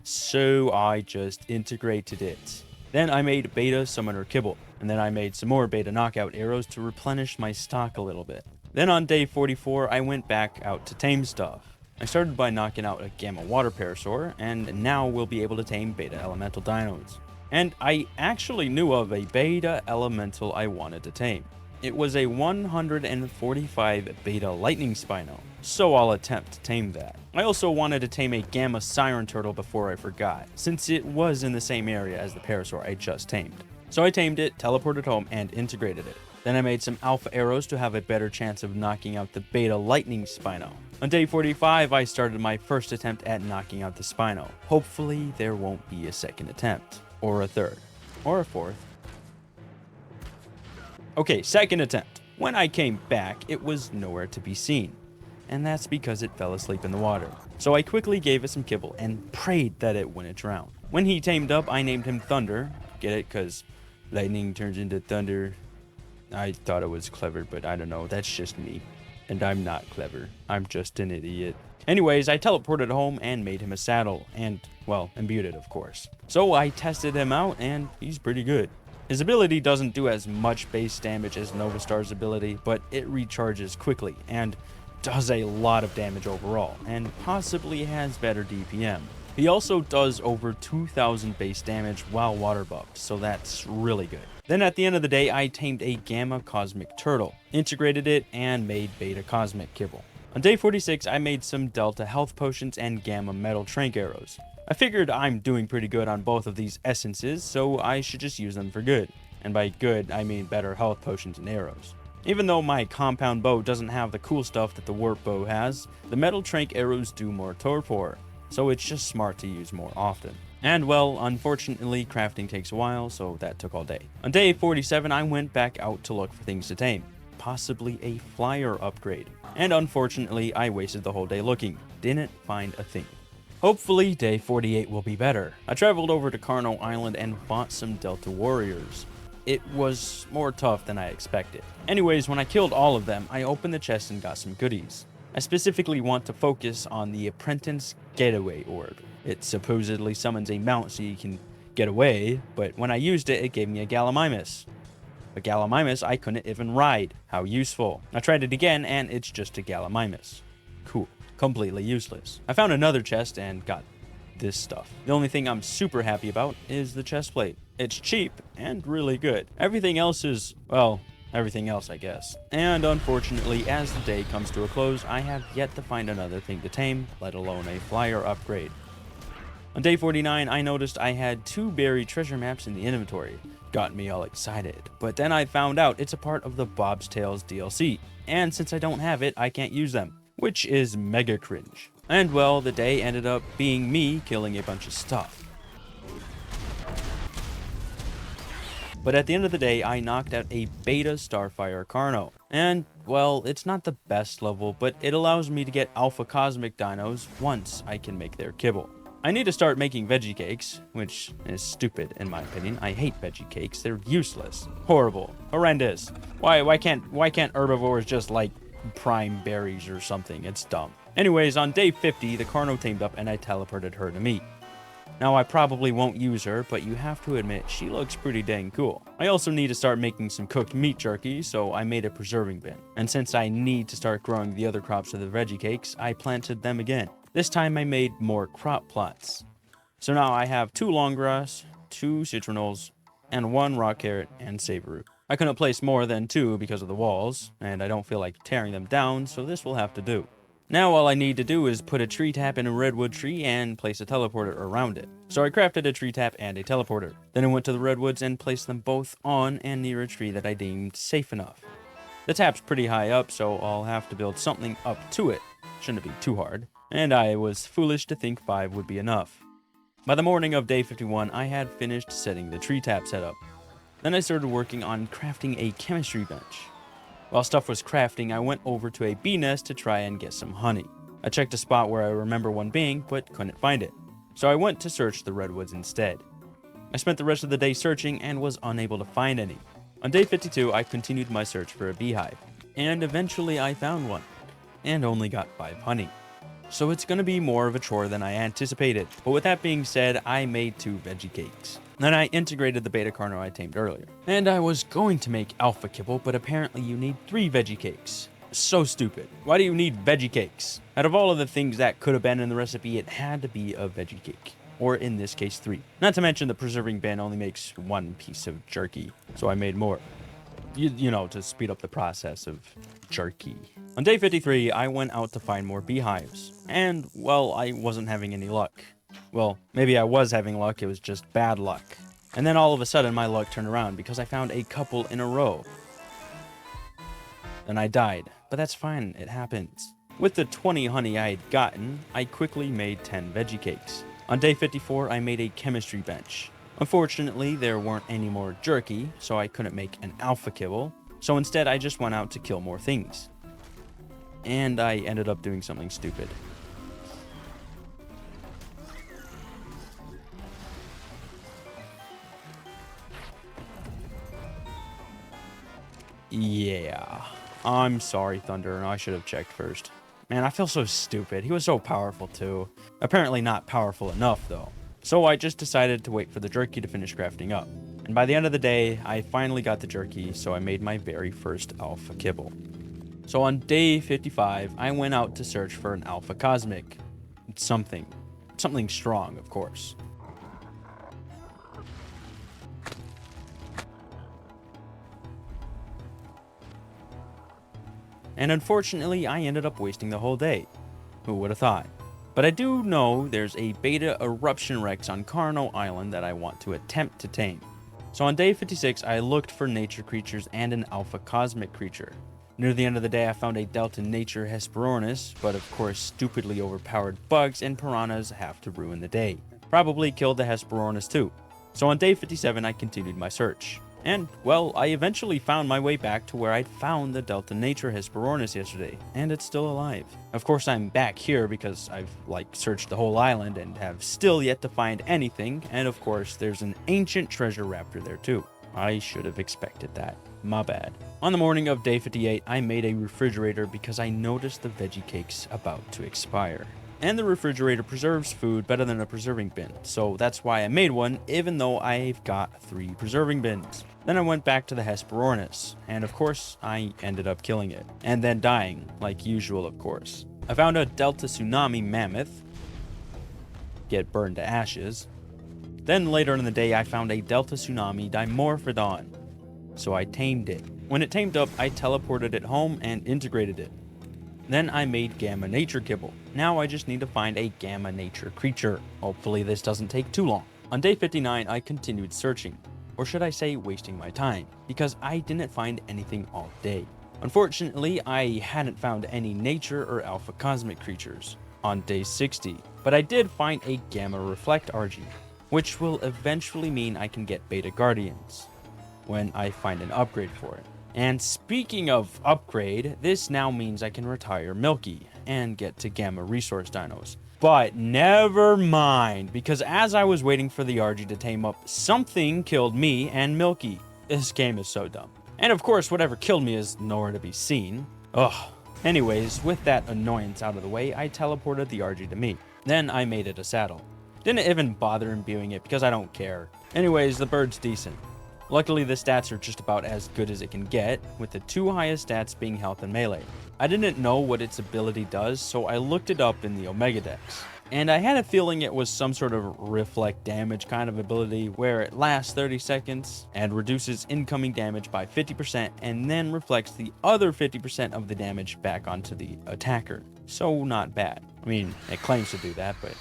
so I just integrated it. Then I made Beta Summoner Kibble, and then I made some more Beta Knockout arrows to replenish my stock a little bit. Then on day 44, I went back out to tame stuff. I started by knocking out a Gamma Water Parasaur, and now we'll be able to tame Beta Elemental Dinos. And I actually knew of a Beta Elemental I wanted to tame. It was a 145 Beta Lightning Spino, so I'll attempt to tame that. I also wanted to tame a Gamma Siren Turtle before I forgot, since it was in the same area as the Parasaur I just tamed. So I tamed it, teleported home, and integrated it. Then I made some Alpha Arrows to have a better chance of knocking out the Beta Lightning Spino. On day 45, I started my first attempt at knocking out the Spino. Hopefully there won't be a second attempt, or a third, or a fourth. Okay, second attempt. When I came back, it was nowhere to be seen. And that's because it fell asleep in the water. So I quickly gave it some kibble and prayed that it wouldn't drown. When he tamed up, I named him Thunder. Get it? Because lightning turns into thunder. I thought it was clever, but I don't know. That's just me. And I'm not clever. I'm just an idiot. Anyways, I teleported home and made him a saddle. And, well, imbued it, of course. So I tested him out, and he's pretty good. His ability doesn't do as much base damage as Novastar's ability, but it recharges quickly and does a lot of damage overall, and possibly has better DPM. He also does over 2,000 base damage while water buffed, so that's really good. Then at the end of the day, I tamed a Gamma Cosmic Turtle, integrated it, and made Beta Cosmic Kibble. On day 46, I made some Delta Health Potions and Gamma Metal Trank Arrows. I figured I'm doing pretty good on both of these essences, so I should just use them for good. And by good, I mean better health potions and arrows. Even though my compound bow doesn't have the cool stuff that the warp bow has, the metal trank arrows do more torpor, so it's just smart to use more often. And well, unfortunately, crafting takes a while, so that took all day. On day 47, I went back out to look for things to tame, possibly a flyer upgrade. And unfortunately, I wasted the whole day looking, didn't find a thing. Hopefully, day 48 will be better. I traveled over to Carno Island and fought some Delta warriors. It was more tough than I expected. Anyways, when I killed all of them, I opened the chest and got some goodies. I specifically want to focus on the Apprentice Getaway Orb. It supposedly summons a mount so you can get away, but when I used it, it gave me a Gallimimus. A Gallimimus I couldn't even ride. How useful. I tried it again, and it's just a Gallimimus. Cool. Completely useless. I found another chest and got this stuff. The only thing I'm super happy about is the chest plate. It's cheap and really good. Everything else is, well, everything else I guess. And unfortunately, as the day comes to a close, I have yet to find another thing to tame, let alone a flyer upgrade. On day 49, I noticed I had 2 buried treasure maps in the inventory. Got me all excited, but then I found out it's a part of the Bob's Tales DLC, and since I don't have it, I can't use them, which is mega cringe. And well, the day ended up being me killing a bunch of stuff. But at the end of the day, I knocked out a Beta Starfire Carno. And, well, it's not the best level, but it allows me to get Alpha Cosmic Dinos once I can make their kibble. I need to start making veggie cakes, which is stupid in my opinion. I hate veggie cakes. They're useless. Horrible. Horrendous. Why can't herbivores just like prime berries or something? It's dumb. Anyways, on day 50, the Carno tamed up and I teleported her to me. Now, I probably won't use her, but you have to admit, she looks pretty dang cool. I also need to start making some cooked meat jerky, so I made a preserving bin. And since I need to start growing the other crops of the veggie cakes, I planted them again. This time I made more crop plots. So now I have 2 long grass, 2 citronals, and 1 rock carrot and savory. I couldn't place more than 2 because of the walls, and I don't feel like tearing them down, so this will have to do. Now all I need to do is put a tree tap in a redwood tree and place a teleporter around it. So I crafted a tree tap and a teleporter. Then I went to the redwoods and placed them both on and near a tree that I deemed safe enough. The tap's pretty high up, so I'll have to build something up to it. Shouldn't be too hard. And I was foolish to think 5 would be enough. By the morning of day 51, I had finished setting the tree tap setup. Then I started working on crafting a chemistry bench. While stuff was crafting, I went over to a bee nest to try and get some honey. I checked a spot where I remember one being, but couldn't find it. So I went to search the redwoods instead. I spent the rest of the day searching and was unable to find any. On day 52, I continued my search for a beehive. And eventually I found one. And only got 5 honey. So it's gonna be more of a chore than I anticipated. But with that being said, I made 2 veggie cakes. Then I integrated the beta carno I tamed earlier. And I was going to make alpha kibble, but apparently you need 3 veggie cakes. So stupid. Why do you need veggie cakes? Out of all of the things that could have been in the recipe, it had to be a veggie cake. Or in this case, 3. Not to mention the preserving bin only makes 1 piece of jerky, so I made more. You know, to speed up the process of jerky. On day 53, I went out to find more beehives. And, well, I wasn't having any luck. Well, maybe I was having luck, it was just bad luck. And then all of a sudden my luck turned around because I found a couple in a row. Then I died, but that's fine, it happens. With the 20 honey I had gotten, I quickly made 10 veggie cakes. On day 54, I made a chemistry bench. Unfortunately, there weren't any more jerky, so I couldn't make an alpha kibble, so instead I just went out to kill more things. And I ended up doing something stupid. Yeah, I'm sorry, Thunder, I should have checked first. Man, I feel so stupid. He was so powerful too. Apparently not powerful enough though. So I just decided to wait for the jerky to finish crafting up. And by the end of the day, I finally got the jerky, so I made my very first alpha kibble. So on day 55, I went out to search for an alpha cosmic. Something strong, of course. And unfortunately, I ended up wasting the whole day. Who would have thought? But I do know there's a beta eruption Rex on Carno Island that I want to attempt to tame. So on day 56, I looked for nature creatures and an alpha cosmic creature. Near the end of the day, I found a delta nature Hesperornis, but of course stupidly overpowered bugs and piranhas have to ruin the day. Probably killed the Hesperornis too. So on day 57, I continued my search. And, well, I eventually found my way back to where I'd found the delta nature Hesperornis yesterday, and it's still alive. Of course, I'm back here because I've, searched the whole island and have still yet to find anything, and of course, there's an ancient treasure raptor there too. I should have expected that. My bad. On the morning of day 58, I made a refrigerator because I noticed the veggie cakes about to expire. And the refrigerator preserves food better than a preserving bin, so that's why I made one, even though I've got 3 preserving bins. Then I went back to the Hesperornis, and of course, I ended up killing it. And then dying, like usual of course. I found a Delta Tsunami Mammoth. Get burned to ashes. Then later in the day, I found a Delta Tsunami Dimorphodon. So I tamed it. When it tamed up, I teleported it home and integrated it. Then I made Gamma Nature Kibble. Now I just need to find a Gamma Nature creature. Hopefully this doesn't take too long. On day 59, I continued searching. Or should I say wasting my time, because I didn't find anything all day. Unfortunately, I hadn't found any nature or alpha cosmic creatures on day 60, but I did find a Gamma Reflect RG, which will eventually mean I can get Beta Guardians when I find an upgrade for it. And speaking of upgrade, this now means I can retire Milky and get to Gamma Resource Dinos. But never mind, because as I was waiting for the RG to tame up, something killed me and Milky. This game is so dumb. And of course, whatever killed me is nowhere to be seen. Ugh. Anyways, with that annoyance out of the way, I teleported the RG to me. Then I made it a saddle. Didn't even bother imbuing it because I don't care. Anyways, the bird's decent. Luckily, the stats are just about as good as it can get, with the 2 highest stats being health and melee. I didn't know what its ability does, so I looked it up in the Omega Dex. And I had a feeling it was some sort of reflect damage kind of ability where it lasts 30 seconds and reduces incoming damage by 50% and then reflects the other 50% of the damage back onto the attacker. So not bad. I mean, it claims to do that, but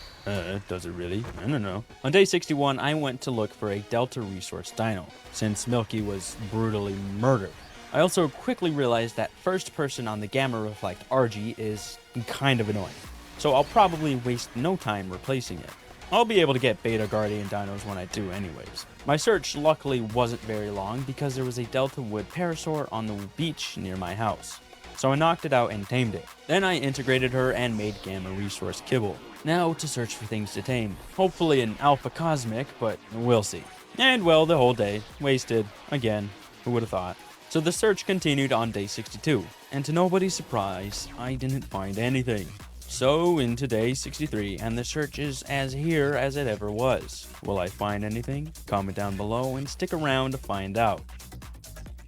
does it really? I don't know. On day 61, I went to look for a Delta Resource Dino, since Milky was brutally murdered. I also quickly realized that first person on the Gamma Reflect RG is kind of annoying, so I'll probably waste no time replacing it. I'll be able to get Beta Guardian Dinos when I do anyways. My search luckily wasn't very long because there was a Delta Wood Parasaur on the beach near my house. So I knocked it out and tamed it. Then I integrated her and made Gamma Resource Kibble. Now to search for things to tame. Hopefully an Alpha Cosmic, but we'll see. And well, the whole day. Wasted. Again. Who would have thought? So the search continued on day 62. And to nobody's surprise, I didn't find anything. So into day 63, and the search is as here as it ever was. Will I find anything? Comment down below and stick around to find out.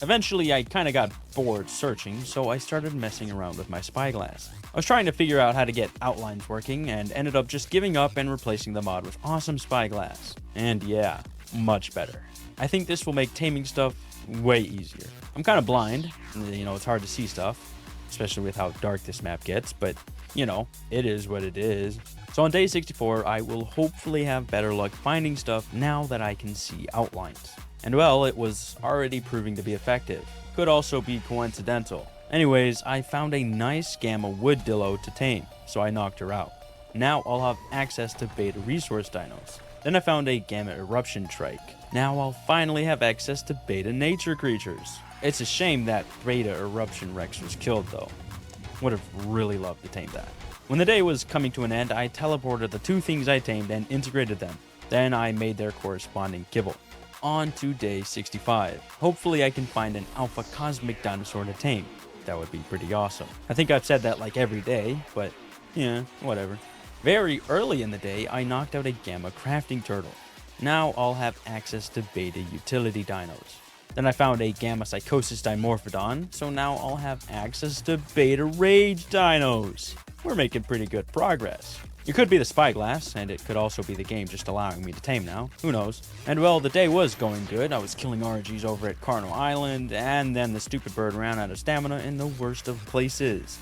Eventually, I kind of got bored searching, so I started messing around with my spyglass. I was trying to figure out how to get outlines working, and ended up just giving up and replacing the mod with awesome spyglass. And yeah, much better. I think this will make taming stuff way easier. I'm kind of blind, it's hard to see stuff, especially with how dark this map gets, but it is what it is. So on day 64, I will hopefully have better luck finding stuff now that I can see outlines. And well, it was already proving to be effective. Could also be coincidental. Anyways, I found a nice Gamma Wood Dillo to tame, so I knocked her out. Now I'll have access to Beta Resource Dinos. Then I found a Gamma Eruption Trike. Now I'll finally have access to Beta Nature creatures. It's a shame that Beta Eruption Rex was killed though. Would have really loved to tame that. When the day was coming to an end, I teleported the 2 things I tamed and integrated them. Then I made their corresponding kibble. On to day 65. Hopefully I can find an Alpha Cosmic Dinosaur to tame. That would be pretty awesome. I think I've said that every day, but yeah, whatever. Very early in the day, I knocked out a Gamma Crafting Turtle. Now I'll have access to Beta Utility Dinos. Then I found a Gamma Psychosis Dimorphodon, so now I'll have access to Beta Rage Dinos. We're making pretty good progress. It could be the spyglass, and it could also be the game just allowing me to tame now. Who knows? And well, the day was going good. I was killing RGs over at Carno Island, and then the stupid bird ran out of stamina in the worst of places.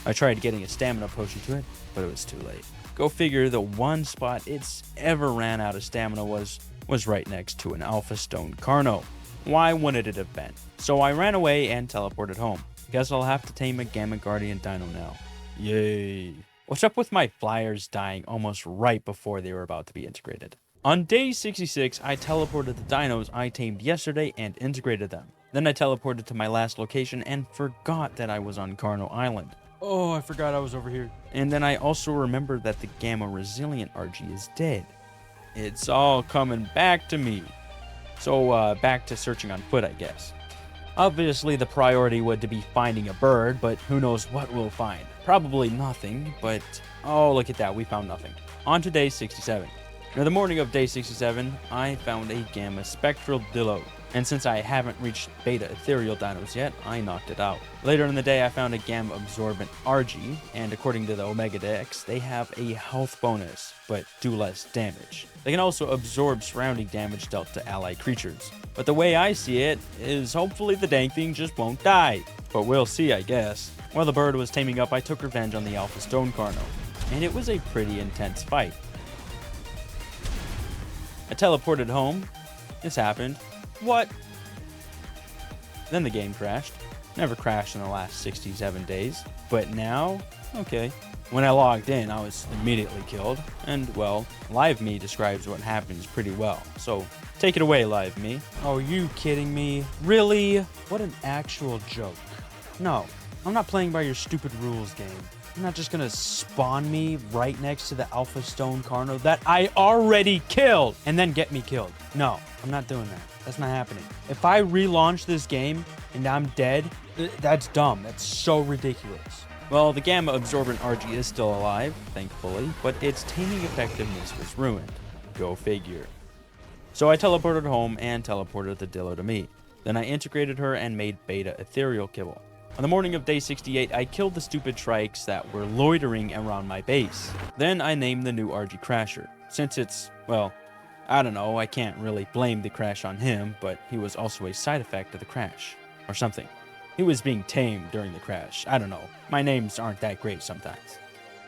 I tried getting a stamina potion to it, but it was too late. Go figure, the one spot it's ever ran out of stamina was right next to an Alpha Stone Carno. Why wouldn't it have been? So I ran away and teleported home. Guess I'll have to tame a Gamma Guardian Dino now. Yay. What's up with my flyers dying almost right before they were about to be integrated? On day 66, I teleported the dinos I tamed yesterday and integrated them. Then I teleported to my last location and forgot that I was on Carno Island. Oh, I forgot I was over here. And then I also remembered that the Gamma Resilient RG is dead. It's all coming back to me. So back to searching on foot, I guess. Obviously the priority would to be finding a bird, but who knows what we'll find. Probably nothing, but oh, look at that, we found nothing. On to day 67. Near the morning of day 67, I found a Gamma Spectral Dillo. And since I haven't reached Beta Ethereal Dinos yet, I knocked it out. Later in the day, I found a Gamma Absorbent RG, and according to the Omega Dex, they have a health bonus, but do less damage. They can also absorb surrounding damage dealt to allied creatures. But the way I see it is hopefully the dang thing just won't die. But we'll see, I guess. While the bird was taming up, I took revenge on the Alpha Stone Carno, and it was a pretty intense fight. I teleported home. This happened. What? Then the game crashed. Never crashed in the last 67 days. But now, okay. When I logged in, I was immediately killed. And, well, Live Me describes what happens pretty well. So, take it away, Live Me. Oh, you kidding me? Really? What an actual joke. No, I'm not playing by your stupid rules game. You're not just gonna spawn me right next to the Alpha Stone Carno that I already killed and then get me killed. No, I'm not doing that. That's not happening. If I relaunch this game and I'm dead, that's dumb. That's so ridiculous. Well, the Gamma Absorbent RG is still alive, thankfully, but its taming effectiveness was ruined. Go figure. So I teleported home and teleported the Dillo to me. Then I integrated her and made Beta Ethereal Kibble. On the morning of day 68, I killed the stupid trikes that were loitering around my base. Then I named the new RG Crasher. Since it's, well, I don't know, I can't really blame the crash on him, but he was also a side effect of the crash. Or something. He was being tamed during the crash. I don't know. My names aren't that great sometimes.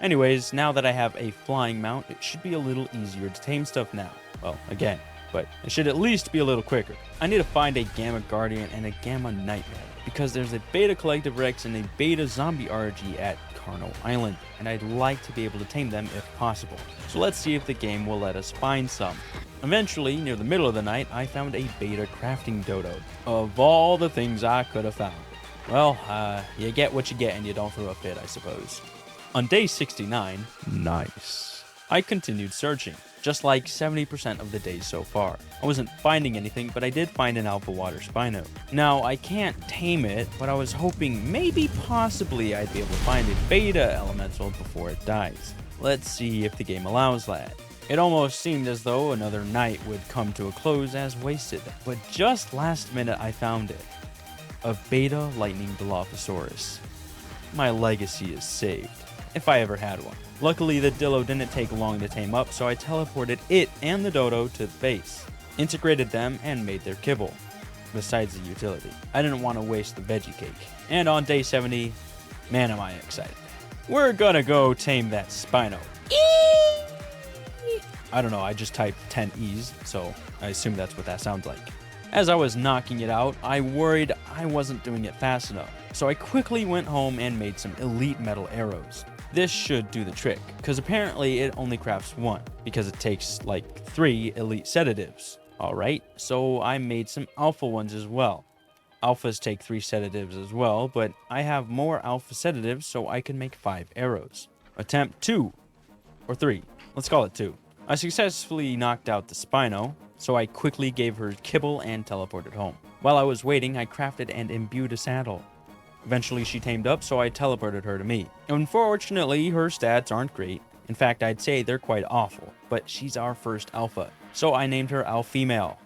Anyways, now that I have a flying mount, it should be a little easier to tame stuff now. Well, again, but it should at least be a little quicker. I need to find a Gamma Guardian and a Gamma Nightmare, because there's a Beta Collective Rex and a Beta Zombie RG at Carno Island, and I'd like to be able to tame them if possible. So let's see if the game will let us find some. Eventually, near the middle of the night, I found a Beta Crafting Dodo. Of all the things I could have found. Well, you get what you get and you don't throw a fit, I suppose. On day 69, nice, I continued searching, just like 70% of the days so far. I wasn't finding anything, but I did find an Alpha Water Spino. Now, I can't tame it, but I was hoping maybe possibly I'd be able to find a Beta Elemental before it dies. Let's see if the game allows that. It almost seemed as though another night would come to a close as wasted, but just last minute I found it. A Beta Lightning Dilophosaurus. My legacy is saved, if I ever had one. Luckily, the Dillo didn't take long to tame up, so I teleported it and the Dodo to the base, integrated them, and made their kibble, besides the utility. I didn't want to waste the veggie cake. And on day 70, man am I excited. We're gonna go tame that Spino. I don't know, I just typed 10 E's, so I assume that's what that sounds like. As I was knocking it out, I worried I wasn't doing it fast enough, so I quickly went home and made some elite metal arrows. This should do the trick, because apparently it only crafts one, because it takes like 3 elite sedatives. Alright, so I made some alpha ones as well. Alphas take 3 sedatives as well, but I have more alpha sedatives, so I can make 5 arrows. Attempt 2, or 3, let's call it 2. I successfully knocked out the Spino, so I quickly gave her kibble and teleported home. While I was waiting, I crafted and imbued a saddle. Eventually she tamed up, so I teleported her to me. Unfortunately, her stats aren't great. In fact, I'd say they're quite awful, but she's our first alpha, so I named her Alfemale.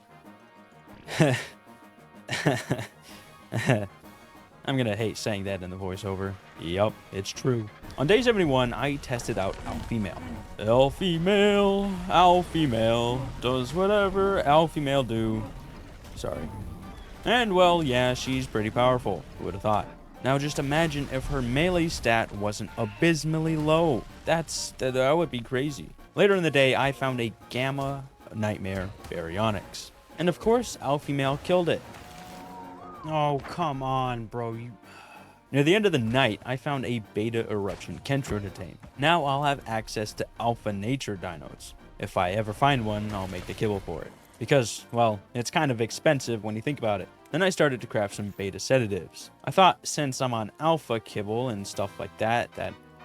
I'm gonna hate saying that in the voiceover. Yup, it's true. On day 71, I tested out Alfemale. Alfemale, does whatever Alfemale do. Sorry. And well, yeah, she's pretty powerful. Who would have thought? Now just imagine if her melee stat wasn't abysmally low. That would be crazy. Later in the day, I found a Gamma Nightmare Baryonyx. And of course, alpha male killed it. Oh, come on, bro. Near the end of the night, I found a Beta Eruption Kentro to tame. Now I'll have access to Alpha Nature dinos. If I ever find one, I'll make the kibble for it. Because, well, it's kind of expensive when you think about it. Then I started to craft some beta sedatives. I thought since I'm on alpha kibble and stuff like that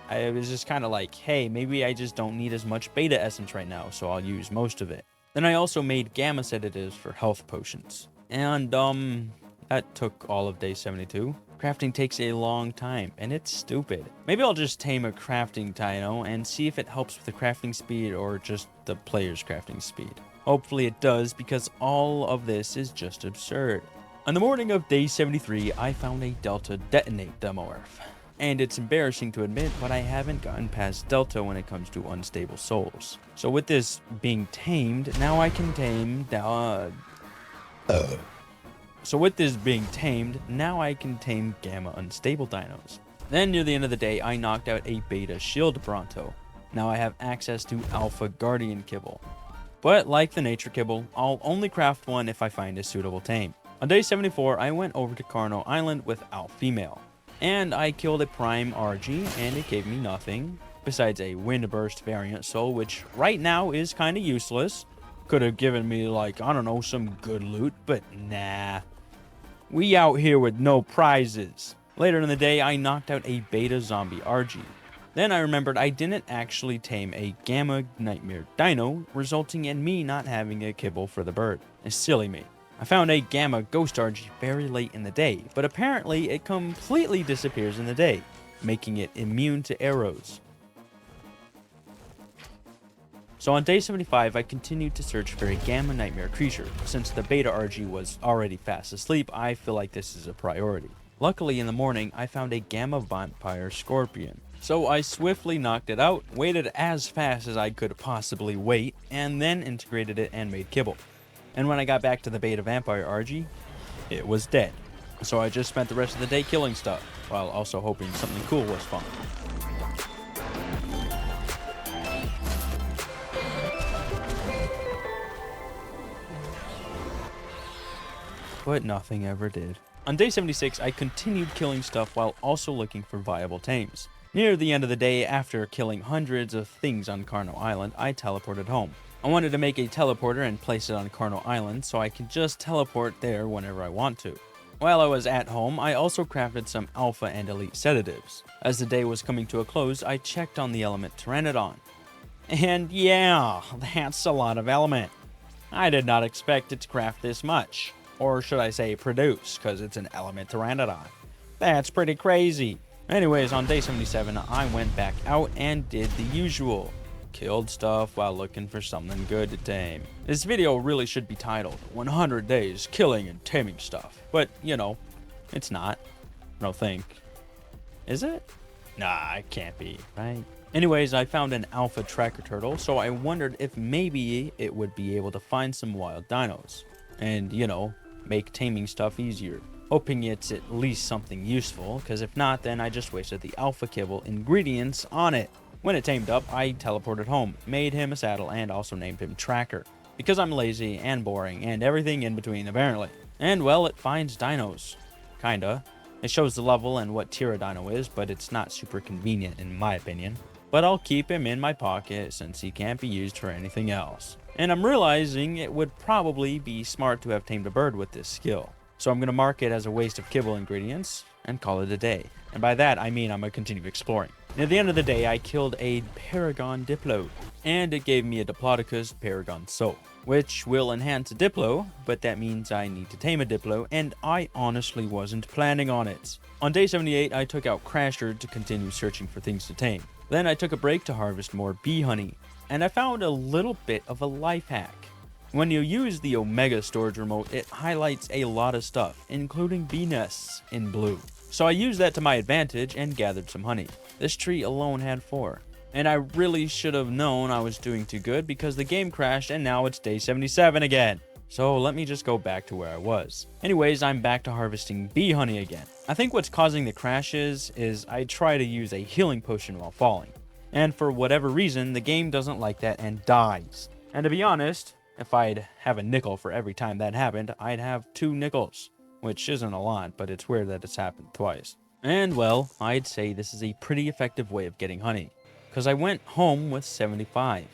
I was just kind of like, hey, maybe I just don't need as much beta essence right now, so I'll use most of it. Then I also made gamma sedatives for health potions. And, that took all of day 72. Crafting takes a long time, and it's stupid. Maybe I'll just tame a crafting dino and see if it helps with the crafting speed or just the player's crafting speed. Hopefully it does, because all of this is just absurd. On the morning of day 73, I found a Delta Detonate Demomorph. And it's embarrassing to admit, but I haven't gotten past Delta when it comes to unstable souls. So with this being tamed, now I can tame Gamma Unstable Dinos. Then near the end of the day, I knocked out a Beta Shield Bronto. Now I have access to Alpha Guardian Kibble. But like the Nature Kibble, I'll only craft one if I find a suitable tame. On day 74, I went over to Carno Island with Alpha Female. And I killed a Prime RG, and it gave me nothing, besides a Windburst variant soul, which right now is kind of useless. Could have given me, like, I don't know, some good loot, but nah. We out here with no prizes. Later in the day, I knocked out a Beta Zombie RG. Then I remembered I didn't actually tame a Gamma Nightmare Dino, resulting in me not having a kibble for the bird. It's silly me. I found a Gamma Ghost RG very late in the day, but apparently it completely disappears in the day, making it immune to arrows. So on day 75, I continued to search for a Gamma Nightmare creature. Since the Beta RG was already fast asleep, I feel like this is a priority. Luckily in the morning, I found a Gamma Vampire Scorpion. So I swiftly knocked it out, waited as fast as I could possibly wait, and then integrated it and made kibble. And when I got back to the Beta Vampire RG, it was dead. So I just spent the rest of the day killing stuff, while also hoping something cool was spawned. But nothing ever did. On day 76, I continued killing stuff while also looking for viable tames. Near the end of the day, after killing hundreds of things on Carno Island, I teleported home. I wanted to make a teleporter and place it on Carno Island so I could just teleport there whenever I want to. While I was at home, I also crafted some alpha and elite sedatives. As the day was coming to a close, I checked on the element Pteranodon. And yeah, that's a lot of element. I did not expect it to craft this much. Or should I say produce, because it's an element Pteranodon. That's pretty crazy. Anyways, on day 77, I went back out and did the usual. Killed stuff while looking for something good to tame. This video really should be titled 100 Days Killing and Taming Stuff. But, you know, it's not. I don't think. Is it? Nah, it can't be, right? Anyways, I found an alpha tracker turtle, so I wondered if maybe it would be able to find some wild dinos. And, you know, make taming stuff easier. Hoping it's at least something useful, because if not, then I just wasted the alpha kibble ingredients on it. When it tamed up, I teleported home, made him a saddle, and also named him Tracker. Because I'm lazy and boring and everything in between apparently. And well, it finds dinos. Kinda. It shows the level and what tier a dino is, but it's not super convenient in my opinion. But I'll keep him in my pocket since he can't be used for anything else. And I'm realizing it would probably be smart to have tamed a bird with this skill. So I'm going to mark it as a waste of kibble ingredients and call it a day. And by that, I mean I'm going to continue exploring. Near the end of the day, I killed a Paragon Diplo, and it gave me a Diplodocus Paragon Soul, which will enhance a Diplo, but that means I need to tame a Diplo, and I honestly wasn't planning on it. On day 78, I took out Crasher to continue searching for things to tame. Then I took a break to harvest more bee honey, and I found a little bit of a life hack. When you use the Omega storage remote, it highlights a lot of stuff, including bee nests in blue. So I used that to my advantage and gathered some honey. This tree alone had 4. And I really should have known I was doing too good because the game crashed and now it's day 77 again. So let me just go back to where I was. Anyways, I'm back to harvesting bee honey again. I think what's causing the crashes is I try to use a healing potion while falling, and for whatever reason, the game doesn't like that and dies. And to be honest, if I'd have a nickel for every time that happened, I'd have 2 nickels, which isn't a lot, but it's weird that it's happened twice. And well, I'd say this is a pretty effective way of getting honey, because I went home with 75,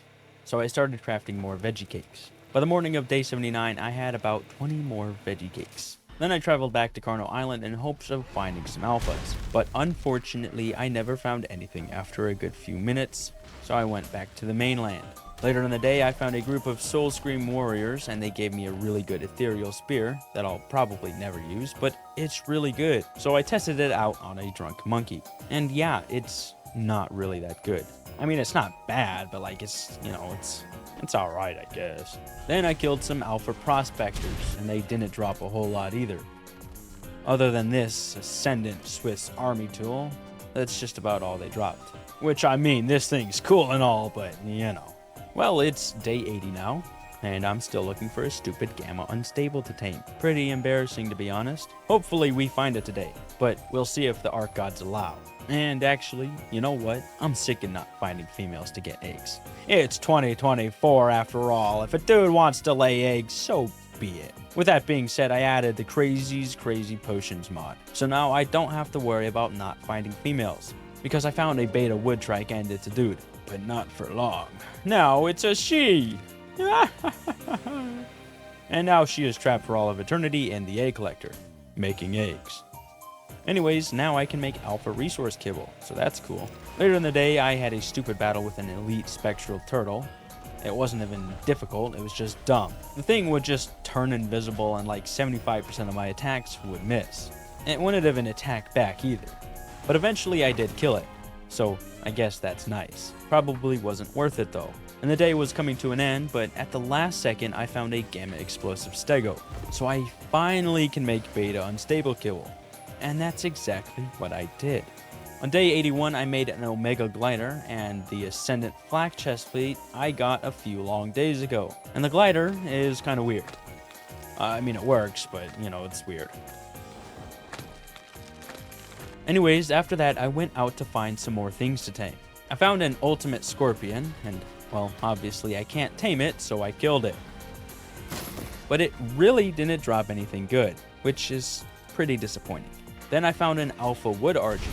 so I started crafting more veggie cakes. By the morning of day 79, I had about 20 more veggie cakes. Then I traveled back to Carno Island in hopes of finding some alphas, but unfortunately I never found anything after a good few minutes, so I went back to the mainland. Later in the day, I found a group of Soul Scream warriors, and they gave me a really good ethereal spear that I'll probably never use, but it's really good. So I tested it out on a drunk monkey, and yeah, it's not really that good. I mean, it's not bad, but like it's alright, I guess. Then I killed some alpha prospectors, and they didn't drop a whole lot either. Other than this Ascendant Swiss Army tool, that's just about all they dropped. Which, I mean, this thing's cool and all, but you know. Well, it's day 80 now, and I'm still looking for a stupid Gamma Unstable to tame. Pretty embarrassing, to be honest. Hopefully we find it today, but we'll see if the ARK gods allow. And actually, you know what? I'm sick of not finding females to get eggs. It's 2024 after all. If a dude wants to lay eggs, so be it. With that being said, I added the Crazy's Crazy Potions mod. So now I don't have to worry about not finding females, because I found a beta wood trike and it's a dude. But not for long. Now it's a she! And now she is trapped for all of eternity in the egg collector, making eggs. Anyways, now I can make alpha resource kibble, so that's cool. Later in the day, I had a stupid battle with an elite spectral turtle. It wasn't even difficult, it was just dumb. The thing would just turn invisible and like 75% of my attacks would miss. It wouldn't even attack back either. But eventually I did kill it, so I guess that's nice. Probably wasn't worth it though. And the day was coming to an end, but at the last second I found a gamma explosive stego. So I finally can make beta unstable kibble. And that's exactly what I did. On day 81, I made an Omega glider, and the Ascendant flak chest plate I got a few long days ago. And the glider is kind of weird. I mean, it works, but you know, it's weird. Anyways, after that, I went out to find some more things to tame. I found an ultimate scorpion, and well, obviously I can't tame it, so I killed it. But it really didn't drop anything good, which is pretty disappointing. Then I found an alpha wood argy,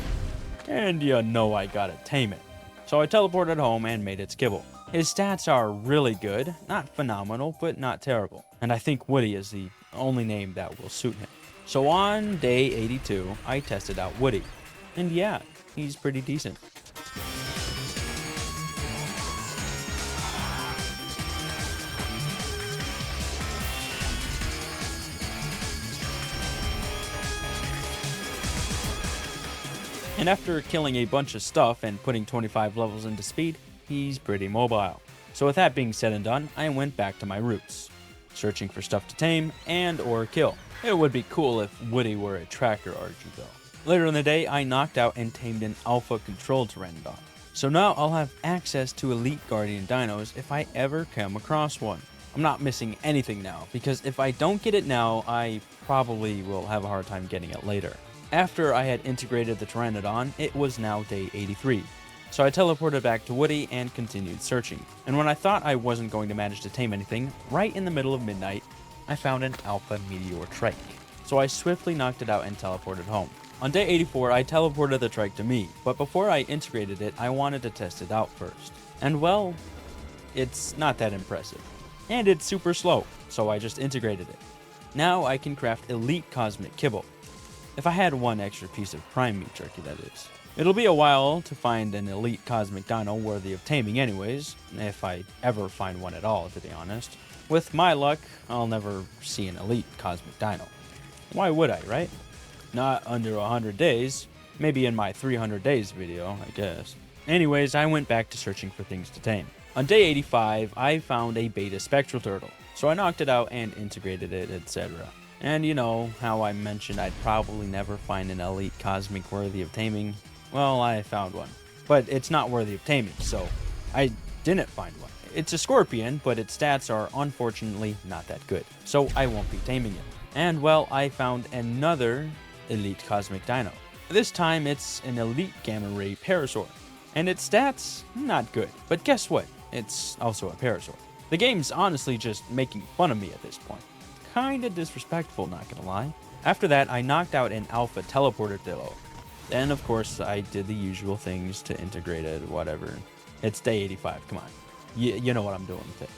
and you know I gotta tame it. So I teleported home and made its kibble. His stats are really good, not phenomenal, but not terrible. And I think Woody is the only name that will suit him. So on day 82, I tested out Woody. And yeah, he's pretty decent. And after killing a bunch of stuff and putting 25 levels into speed, he's pretty mobile. So with that being said and done, I went back to my roots, searching for stuff to tame and or kill. It would be cool if Woody were a tracker argy though. Later in the day, I knocked out and tamed an alpha control pteranodon. So now I'll have access to elite guardian dinos if I ever come across one. I'm not missing anything now, because if I don't get it now, I probably will have a hard time getting it later. After I had integrated the pteranodon, it was now day 83. So I teleported back to Woody and continued searching. And when I thought I wasn't going to manage to tame anything, right in the middle of midnight, I found an alpha meteor trike. So I swiftly knocked it out and teleported home. On day 84, I teleported the trike to me, but before I integrated it, I wanted to test it out first. And well, it's not that impressive. And it's super slow, so I just integrated it. Now I can craft elite cosmic kibble. If I had one extra piece of prime meat jerky, that is. It'll be a while to find an elite cosmic dino worthy of taming anyways, if I ever find one at all, to be honest. With my luck, I'll never see an elite cosmic dino. Why would I, right? Not under 100 days. Maybe in my 300 days video, I guess. Anyways, I went back to searching for things to tame. On day 85, I found a beta spectral turtle, so I knocked it out and integrated it, etc. And you know how I mentioned I'd probably never find an elite cosmic worthy of taming? Well, I found one. But it's not worthy of taming, so I didn't find one. It's a scorpion, but its stats are unfortunately not that good, so I won't be taming it. And well, I found another elite cosmic dino. This time it's an elite gamma ray parasaur. And its stats, not good. But guess what? It's also a parasaur. The game's honestly just making fun of me at this point. Kinda disrespectful, not gonna lie. After that, I knocked out an alpha teleporter dillo. Then, of course, I did the usual things to integrate it, whatever. It's day 85, come on. You know what I'm doing with it.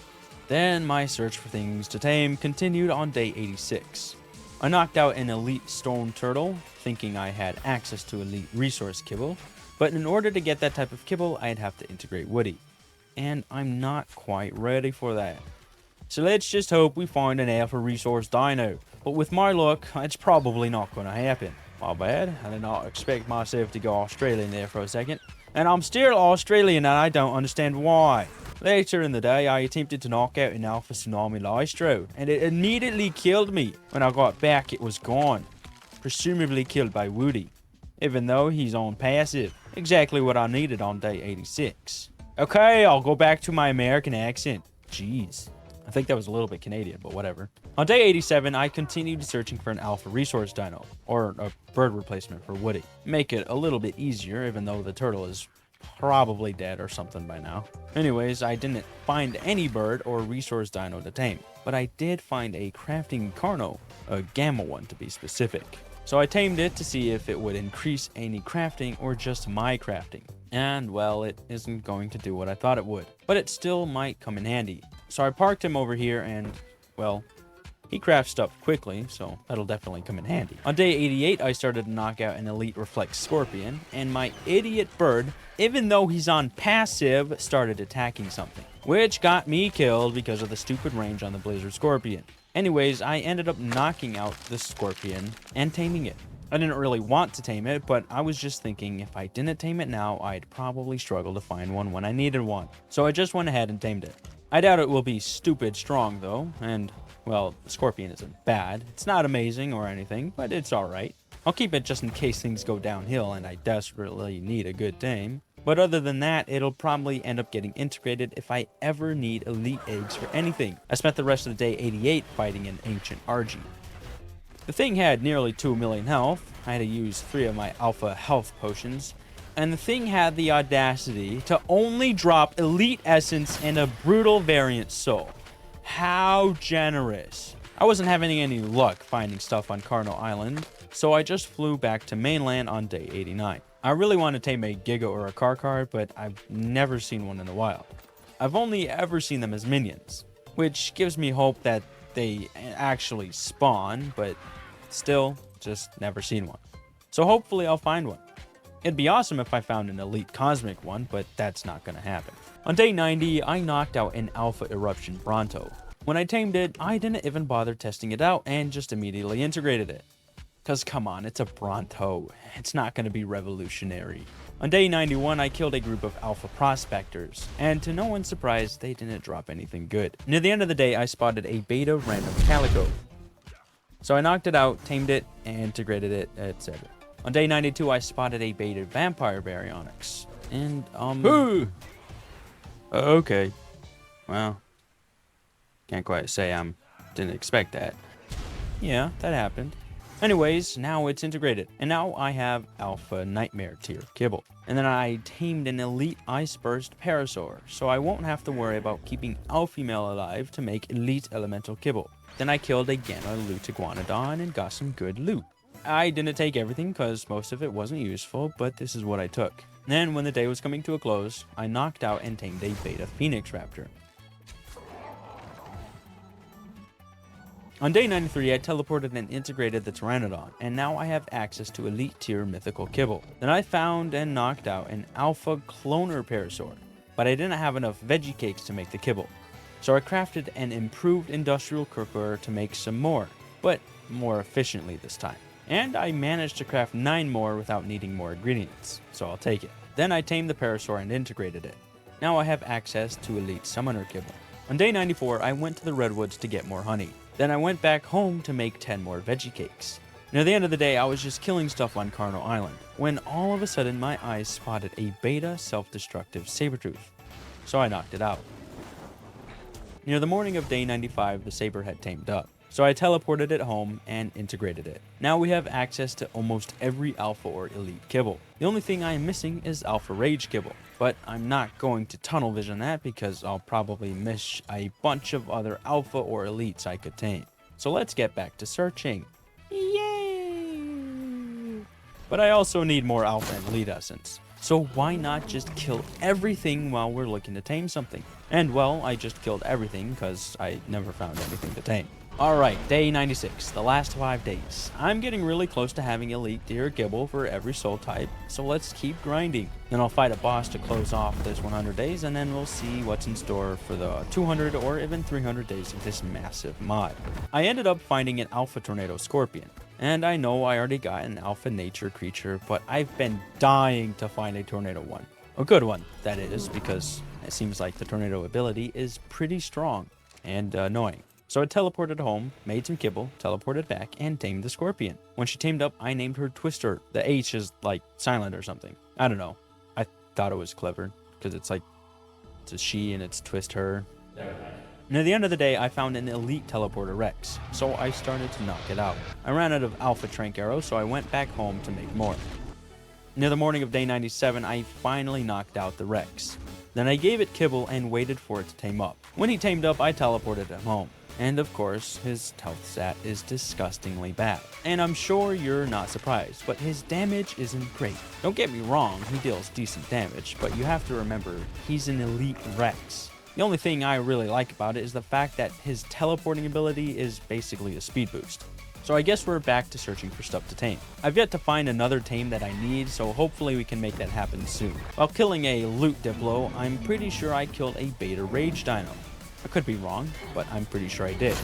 Then my search for things to tame continued on day 86. I knocked out an elite stone turtle, thinking I had access to elite resource kibble, but in order to get that type of kibble, I'd have to integrate Woody. And I'm not quite ready for that. So let's just hope we find an alpha resource dino. But with my luck, it's probably not going to happen. My bad, I did not expect myself to go Australian there for a second. And I'm still Australian and I don't understand why. Later in the day, I attempted to knock out an alpha tsunami lystro, and it immediately killed me. When I got back, it was gone. Presumably killed by Woody, even though he's on passive. Exactly what I needed on day 86. Okay, I'll go back to my American accent. Jeez. I think that was a little bit Canadian, but whatever. On day 87, I continued searching for an alpha resource dino, or a bird replacement for Woody. Make it a little bit easier, even though the turtle is probably dead or something by now. Anyways, I didn't find any bird or resource dino to tame, but I did find a crafting carno, a gamma one to be specific. So I tamed it to see if it would increase any crafting or just my crafting. And well, it isn't going to do what I thought it would, but it still might come in handy. So I parked him over here and, well, he crafts stuff quickly, so that'll definitely come in handy. On day 88, I started to knock out an elite reflex scorpion, and my idiot bird, even though he's on passive, started attacking something, which got me killed because of the stupid range on the blizzard scorpion. Anyways, I ended up knocking out the scorpion and taming it. I didn't really want to tame it, but I was just thinking if I didn't tame it now, I'd probably struggle to find one when I needed one. So I just went ahead and tamed it. I doubt it will be stupid strong though, and well, the scorpion isn't bad. It's not amazing or anything, but it's alright. I'll keep it just in case things go downhill and I desperately need a good tame. But other than that, it'll probably end up getting integrated if I ever need elite eggs for anything. I spent the rest of the day 88 fighting an ancient RG. The thing had nearly 2 million health. I had to use 3 of my alpha health potions. And the thing had the audacity to only drop elite essence and a brutal variant soul. How generous. I wasn't having any luck finding stuff on Cardinal Island, so I just flew back to mainland on day 89. I really want to tame a Giga or a Karkar, but I've never seen one in the wild. I've only ever seen them as minions, which gives me hope that they actually spawn, but still, just never seen one. So hopefully I'll find one. It'd be awesome if I found an elite cosmic one, but that's not gonna happen. On day 90, I knocked out an Alpha Eruption Bronto. When I tamed it, I didn't even bother testing it out and just immediately integrated it. Cause come on, it's a Bronto. It's not gonna be revolutionary. On day 91, I killed a group of Alpha Prospectors, and to no one's surprise, they didn't drop anything good. Near the end of the day, I spotted a Beta Random Calico. So I knocked it out, tamed it, integrated it, etc. On day 92, I spotted a Beta Vampire Baryonyx. And, okay. Well, can't quite say didn't expect that. Yeah, that happened. Anyways, now it's integrated. And now I have Alpha Nightmare tier kibble. And then I tamed an elite Ice Burst Parasaur, so I won't have to worry about keeping Alfemale alive to make elite elemental kibble. Then I killed a Gamma Loot Iguanodon and got some good loot. I didn't take everything because most of it wasn't useful, but this is what I took. Then when the day was coming to a close, I knocked out and tamed a Beta Phoenix Raptor. On day 93, I teleported and integrated the Pteranodon, and now I have access to elite tier mythical kibble. Then I found and knocked out an Alpha Cloner Parasaur, but I didn't have enough veggie cakes to make the kibble. So I crafted an improved industrial cooker to make some more, but more efficiently this time. And I managed to craft 9 more without needing more ingredients, so I'll take it. Then I tamed the Parasaur and integrated it. Now I have access to elite summoner kibble. On day 94, I went to the redwoods to get more honey. Then I went back home to make 10 more veggie cakes. Near the end of the day, I was just killing stuff on Cardinal Island, when all of a sudden my eyes spotted a Beta self-destructive Sabertooth. So I knocked it out. Near the morning of day 95, the Saber had tamed up, So I teleported it home and integrated it. Now we have access to almost every alpha or elite kibble. The only thing I am missing is alpha rage kibble, but I'm not going to tunnel vision that because I'll probably miss a bunch of other alpha or elites I could tame. So let's get back to searching. Yay! But I also need more alpha and elite essence. So why not just kill everything while we're looking to tame something? And well, I just killed everything because I never found anything to tame. Alright, day 96, the last 5 days. I'm getting really close to having elite deer kibble for every soul type, so let's keep grinding. Then I'll fight a boss to close off this 100 days, and then we'll see what's in store for the 200 or even 300 days of this massive mod. I ended up finding an alpha tornado scorpion. And I know I already got an alpha nature creature, but I've been dying to find a tornado one. A good one, that is, because it seems like the tornado ability is pretty strong and annoying. So I teleported home, made some kibble, teleported back, and tamed the scorpion. When she tamed up, I named her Twister. The H is like silent or something. I don't know. I thought it was clever, because it's a she and it's twist her. Near the end of the day, I found an elite teleporter Rex, so I started to knock it out. I ran out of alpha trank arrows, so I went back home to make more. Near the morning of day 97, I finally knocked out the Rex. Then I gave it kibble and waited for it to tame up. When he tamed up, I teleported him home. And of course, his health stat is disgustingly bad. And I'm sure you're not surprised, but his damage isn't great. Don't get me wrong, he deals decent damage, but you have to remember, he's an elite Rex. The only thing I really like about it is the fact that his teleporting ability is basically a speed boost. So I guess we're back to searching for stuff to tame. I've yet to find another tame that I need, so hopefully we can make that happen soon. While killing a loot diplo, I'm pretty sure I killed a beta rage dino. I could be wrong, but I'm pretty sure I did.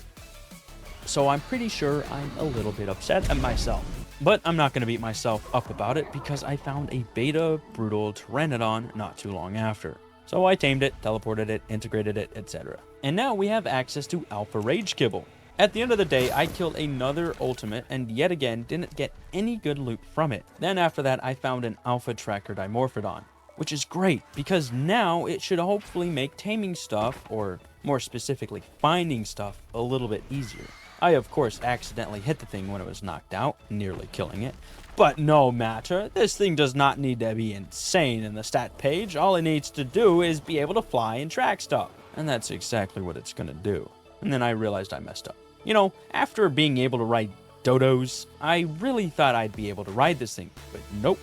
So I'm pretty sure I'm a little bit upset at myself. But I'm not going to beat myself up about it because I found a beta brutal pteranodon not too long after. So I tamed it, teleported it, integrated it, etc. And now we have access to alpha rage kibble. At the end of the day, I killed another ultimate and yet again didn't get any good loot from it. Then after that, I found an alpha tracker dimorphodon, which is great because now it should hopefully make taming stuff, or more specifically finding stuff, a little bit easier. I of course accidentally hit the thing when it was knocked out, nearly killing it. But no matter, this thing does not need to be insane in the stat page. All it needs to do is be able to fly and track stuff. And that's exactly what it's gonna do. And then I realized I messed up. You know, after being able to ride dodos, I really thought I'd be able to ride this thing, but nope.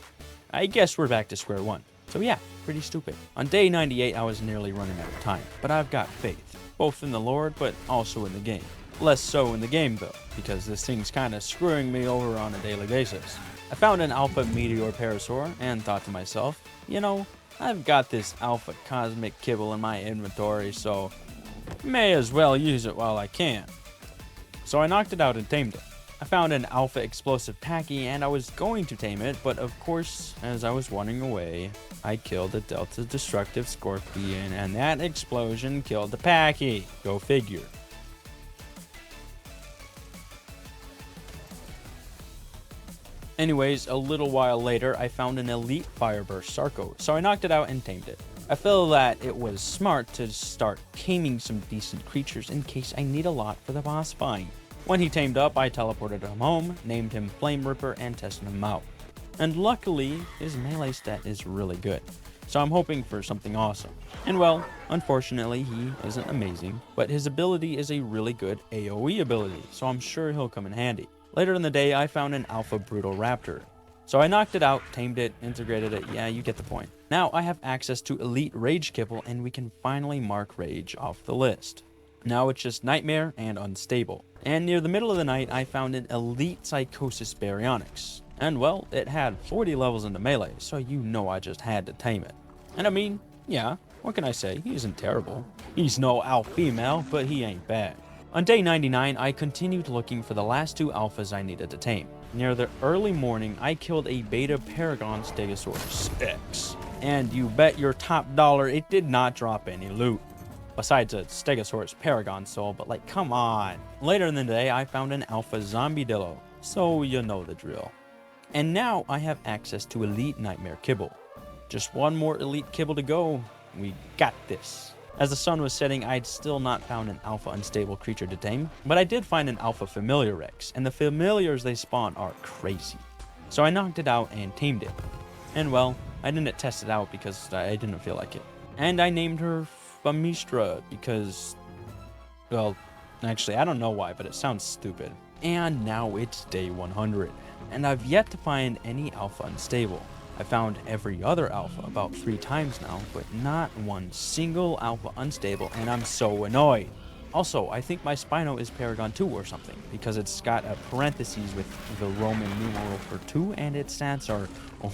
I guess we're back to square one. So yeah, pretty stupid. On day 98, I was nearly running out of time, but I've got faith, both in the Lord, but also in the game. Less so in the game though, because this thing's kinda screwing me over on a daily basis. I found an alpha meteor parasaur and thought to myself, you know, I've got this alpha cosmic kibble in my inventory, so may as well use it while I can. So I knocked it out and tamed it. I found an alpha explosive tacky and I was going to tame it, but of course, as I was running away, I killed a delta destructive scorpion and that explosion killed the packy. Go figure. Anyways, a little while later, I found an elite fireburst Sarco, so I knocked it out and tamed it. I feel that it was smart to start taming some decent creatures in case I need a lot for the boss fight. When he tamed up, I teleported him home, named him Flame Ripper, and tested him out. And luckily, his melee stat is really good, so I'm hoping for something awesome. And well, unfortunately, he isn't amazing, but his ability is a really good AoE ability, so I'm sure he'll come in handy. Later in the day, I found an alpha brutal raptor. So I knocked it out, tamed it, integrated it, yeah, you get the point. Now I have access to elite rage kibble and we can finally mark rage off the list. Now it's just nightmare and unstable. And near the middle of the night, I found an elite psychosis baryonyx. And well, it had 40 levels into melee, so you know I just had to tame it. And I mean, yeah, what can I say, he isn't terrible. He's no alpha female, but he ain't bad. On day 99, I continued looking for the last 2 alphas I needed to tame. Near the early morning, I killed a beta paragon stegosaurus X. And you bet your top dollar it did not drop any loot. Besides a stegosaurus paragon soul, but like, come on. Later in the day, I found an alpha zombie dillo, so you know the drill. And now I have access to elite nightmare kibble. Just one more elite kibble to go. We got this. As the sun was setting, I'd still not found an alpha unstable creature to tame, but I did find an alpha familiar Rex, and the familiars they spawn are crazy. So I knocked it out and tamed it. And well, I didn't test it out because I didn't feel like it. And I named her Famistra because, well, actually I don't know why, but it sounds stupid. And now it's day 100, and I've yet to find any alpha unstable. I found every other alpha about 3 times now, but not one single alpha unstable, and I'm so annoyed. Also, I think my spino is Paragon 2 or something, because it's got a parentheses with the Roman numeral for 2, and its stats are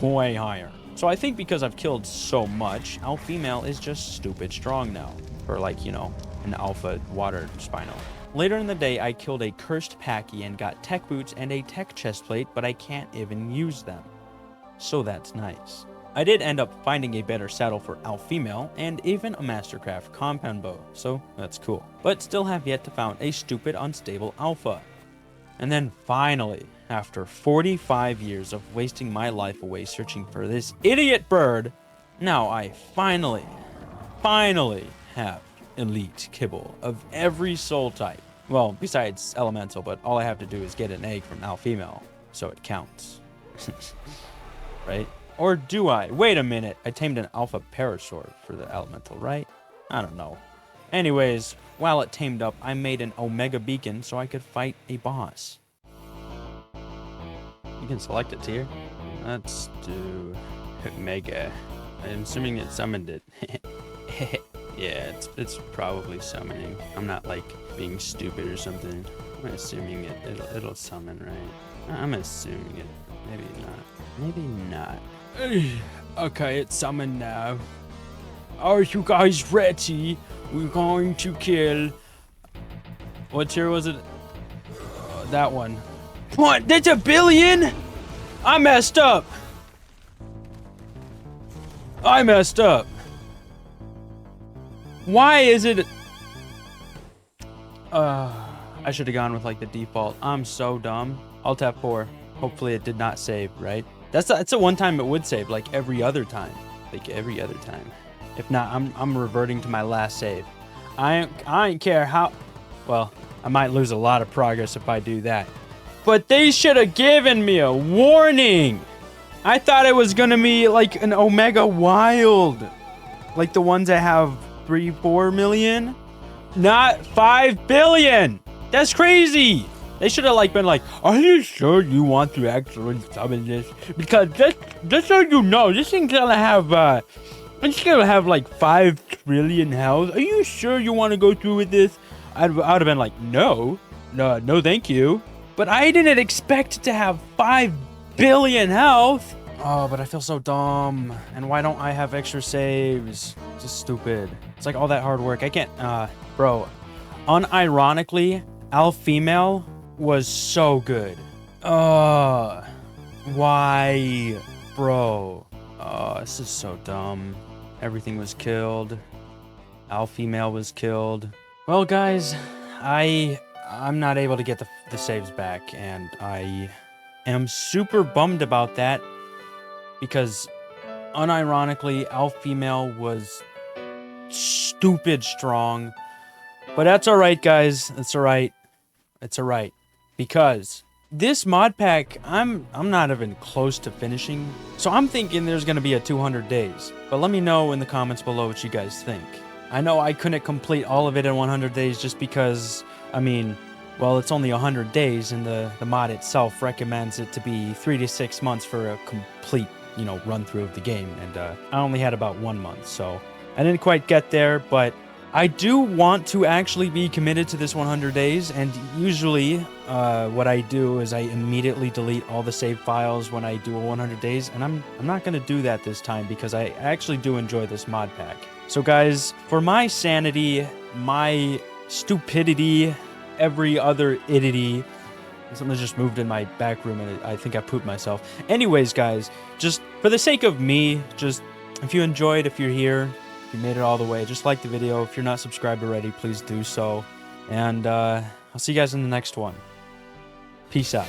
way higher. So I think because I've killed so much, alpha female is just stupid strong now, for like, you know, an alpha water spino. Later in the day, I killed a cursed Packy and got tech boots and a tech chestplate, but I can't even use them. So that's nice. I did end up finding a better saddle for alpha female and even a Mastercraft compound bow, so that's cool. But still have yet to found a stupid unstable alpha. And then finally, after 45 years of wasting my life away searching for this idiot bird, now I finally have elite kibble of every soul type. Well, besides elemental, but all I have to do is get an egg from alpha female, so it counts. Right? Or do I? Wait a minute. I tamed an alpha parasaur for the elemental, right? I don't know. Anyways, while it tamed up, I made an omega beacon so I could fight a boss. You can select a tier. Let's do omega. I'm assuming it summoned it. Yeah, it's probably summoning. I'm not like being stupid or something. I'm assuming it'll summon, right? I'm assuming it. Maybe not. Maybe not. Okay, it's summoned now. Are you guys ready? We're going to kill. What tier was it? That one. What? That's a billion? I messed up. Why is it? I should have gone with like the default. I'm so dumb. Alt F4. Hopefully it did not save, right? That's the one time it would save, like every other time. If not, I'm reverting to my last save. I ain't care how. Well, I might lose a lot of progress if I do that. But they should have given me a warning. I thought it was gonna be like an Omega Wild, like the ones that have 3-4 million, not 5 billion. That's crazy. They should have like been like, are you sure you want to actually summon this? Because just so you know, this thing's gonna have like 5 trillion health. Are you sure you want to go through with this? I would have been like, no, thank you. But I didn't expect it to have 5 billion health. Oh, but I feel so dumb. And why don't I have extra saves? It's just stupid. It's like all that hard work. I can't, bro. Unironically, alpha female was so good. Why, bro? Oh, this is so dumb. Everything was killed. Alpha female was killed. Well, guys, I'm not able to get the saves back, and I am super bummed about that because unironically, alpha female was stupid strong. But that's all right, guys. It's all right. It's all right. Because this mod pack, I'm not even close to finishing. So I'm thinking there's going to be a 200 days. But let me know in the comments below what you guys think. I know I couldn't complete all of it in 100 days just because, I mean, well, it's only 100 days and the mod itself recommends it to be 3 to 6 months for a complete, you know, run through of the game. And I only had about 1 month, so I didn't quite get there, but I do want to actually be committed to this 100 days, and usually what I do is I immediately delete all the save files when I do a 100 days, and I'm not going to do that this time because I actually do enjoy this mod pack. So guys, for my sanity, my stupidity, every other idity, something just moved in my back room and I think I pooped myself. Anyways, guys, just for the sake of me, just if you enjoyed, if you're here, if you made it all the way, just like the video. If you're not subscribed already, please do so. And I'll see you guys in the next one. Peace out.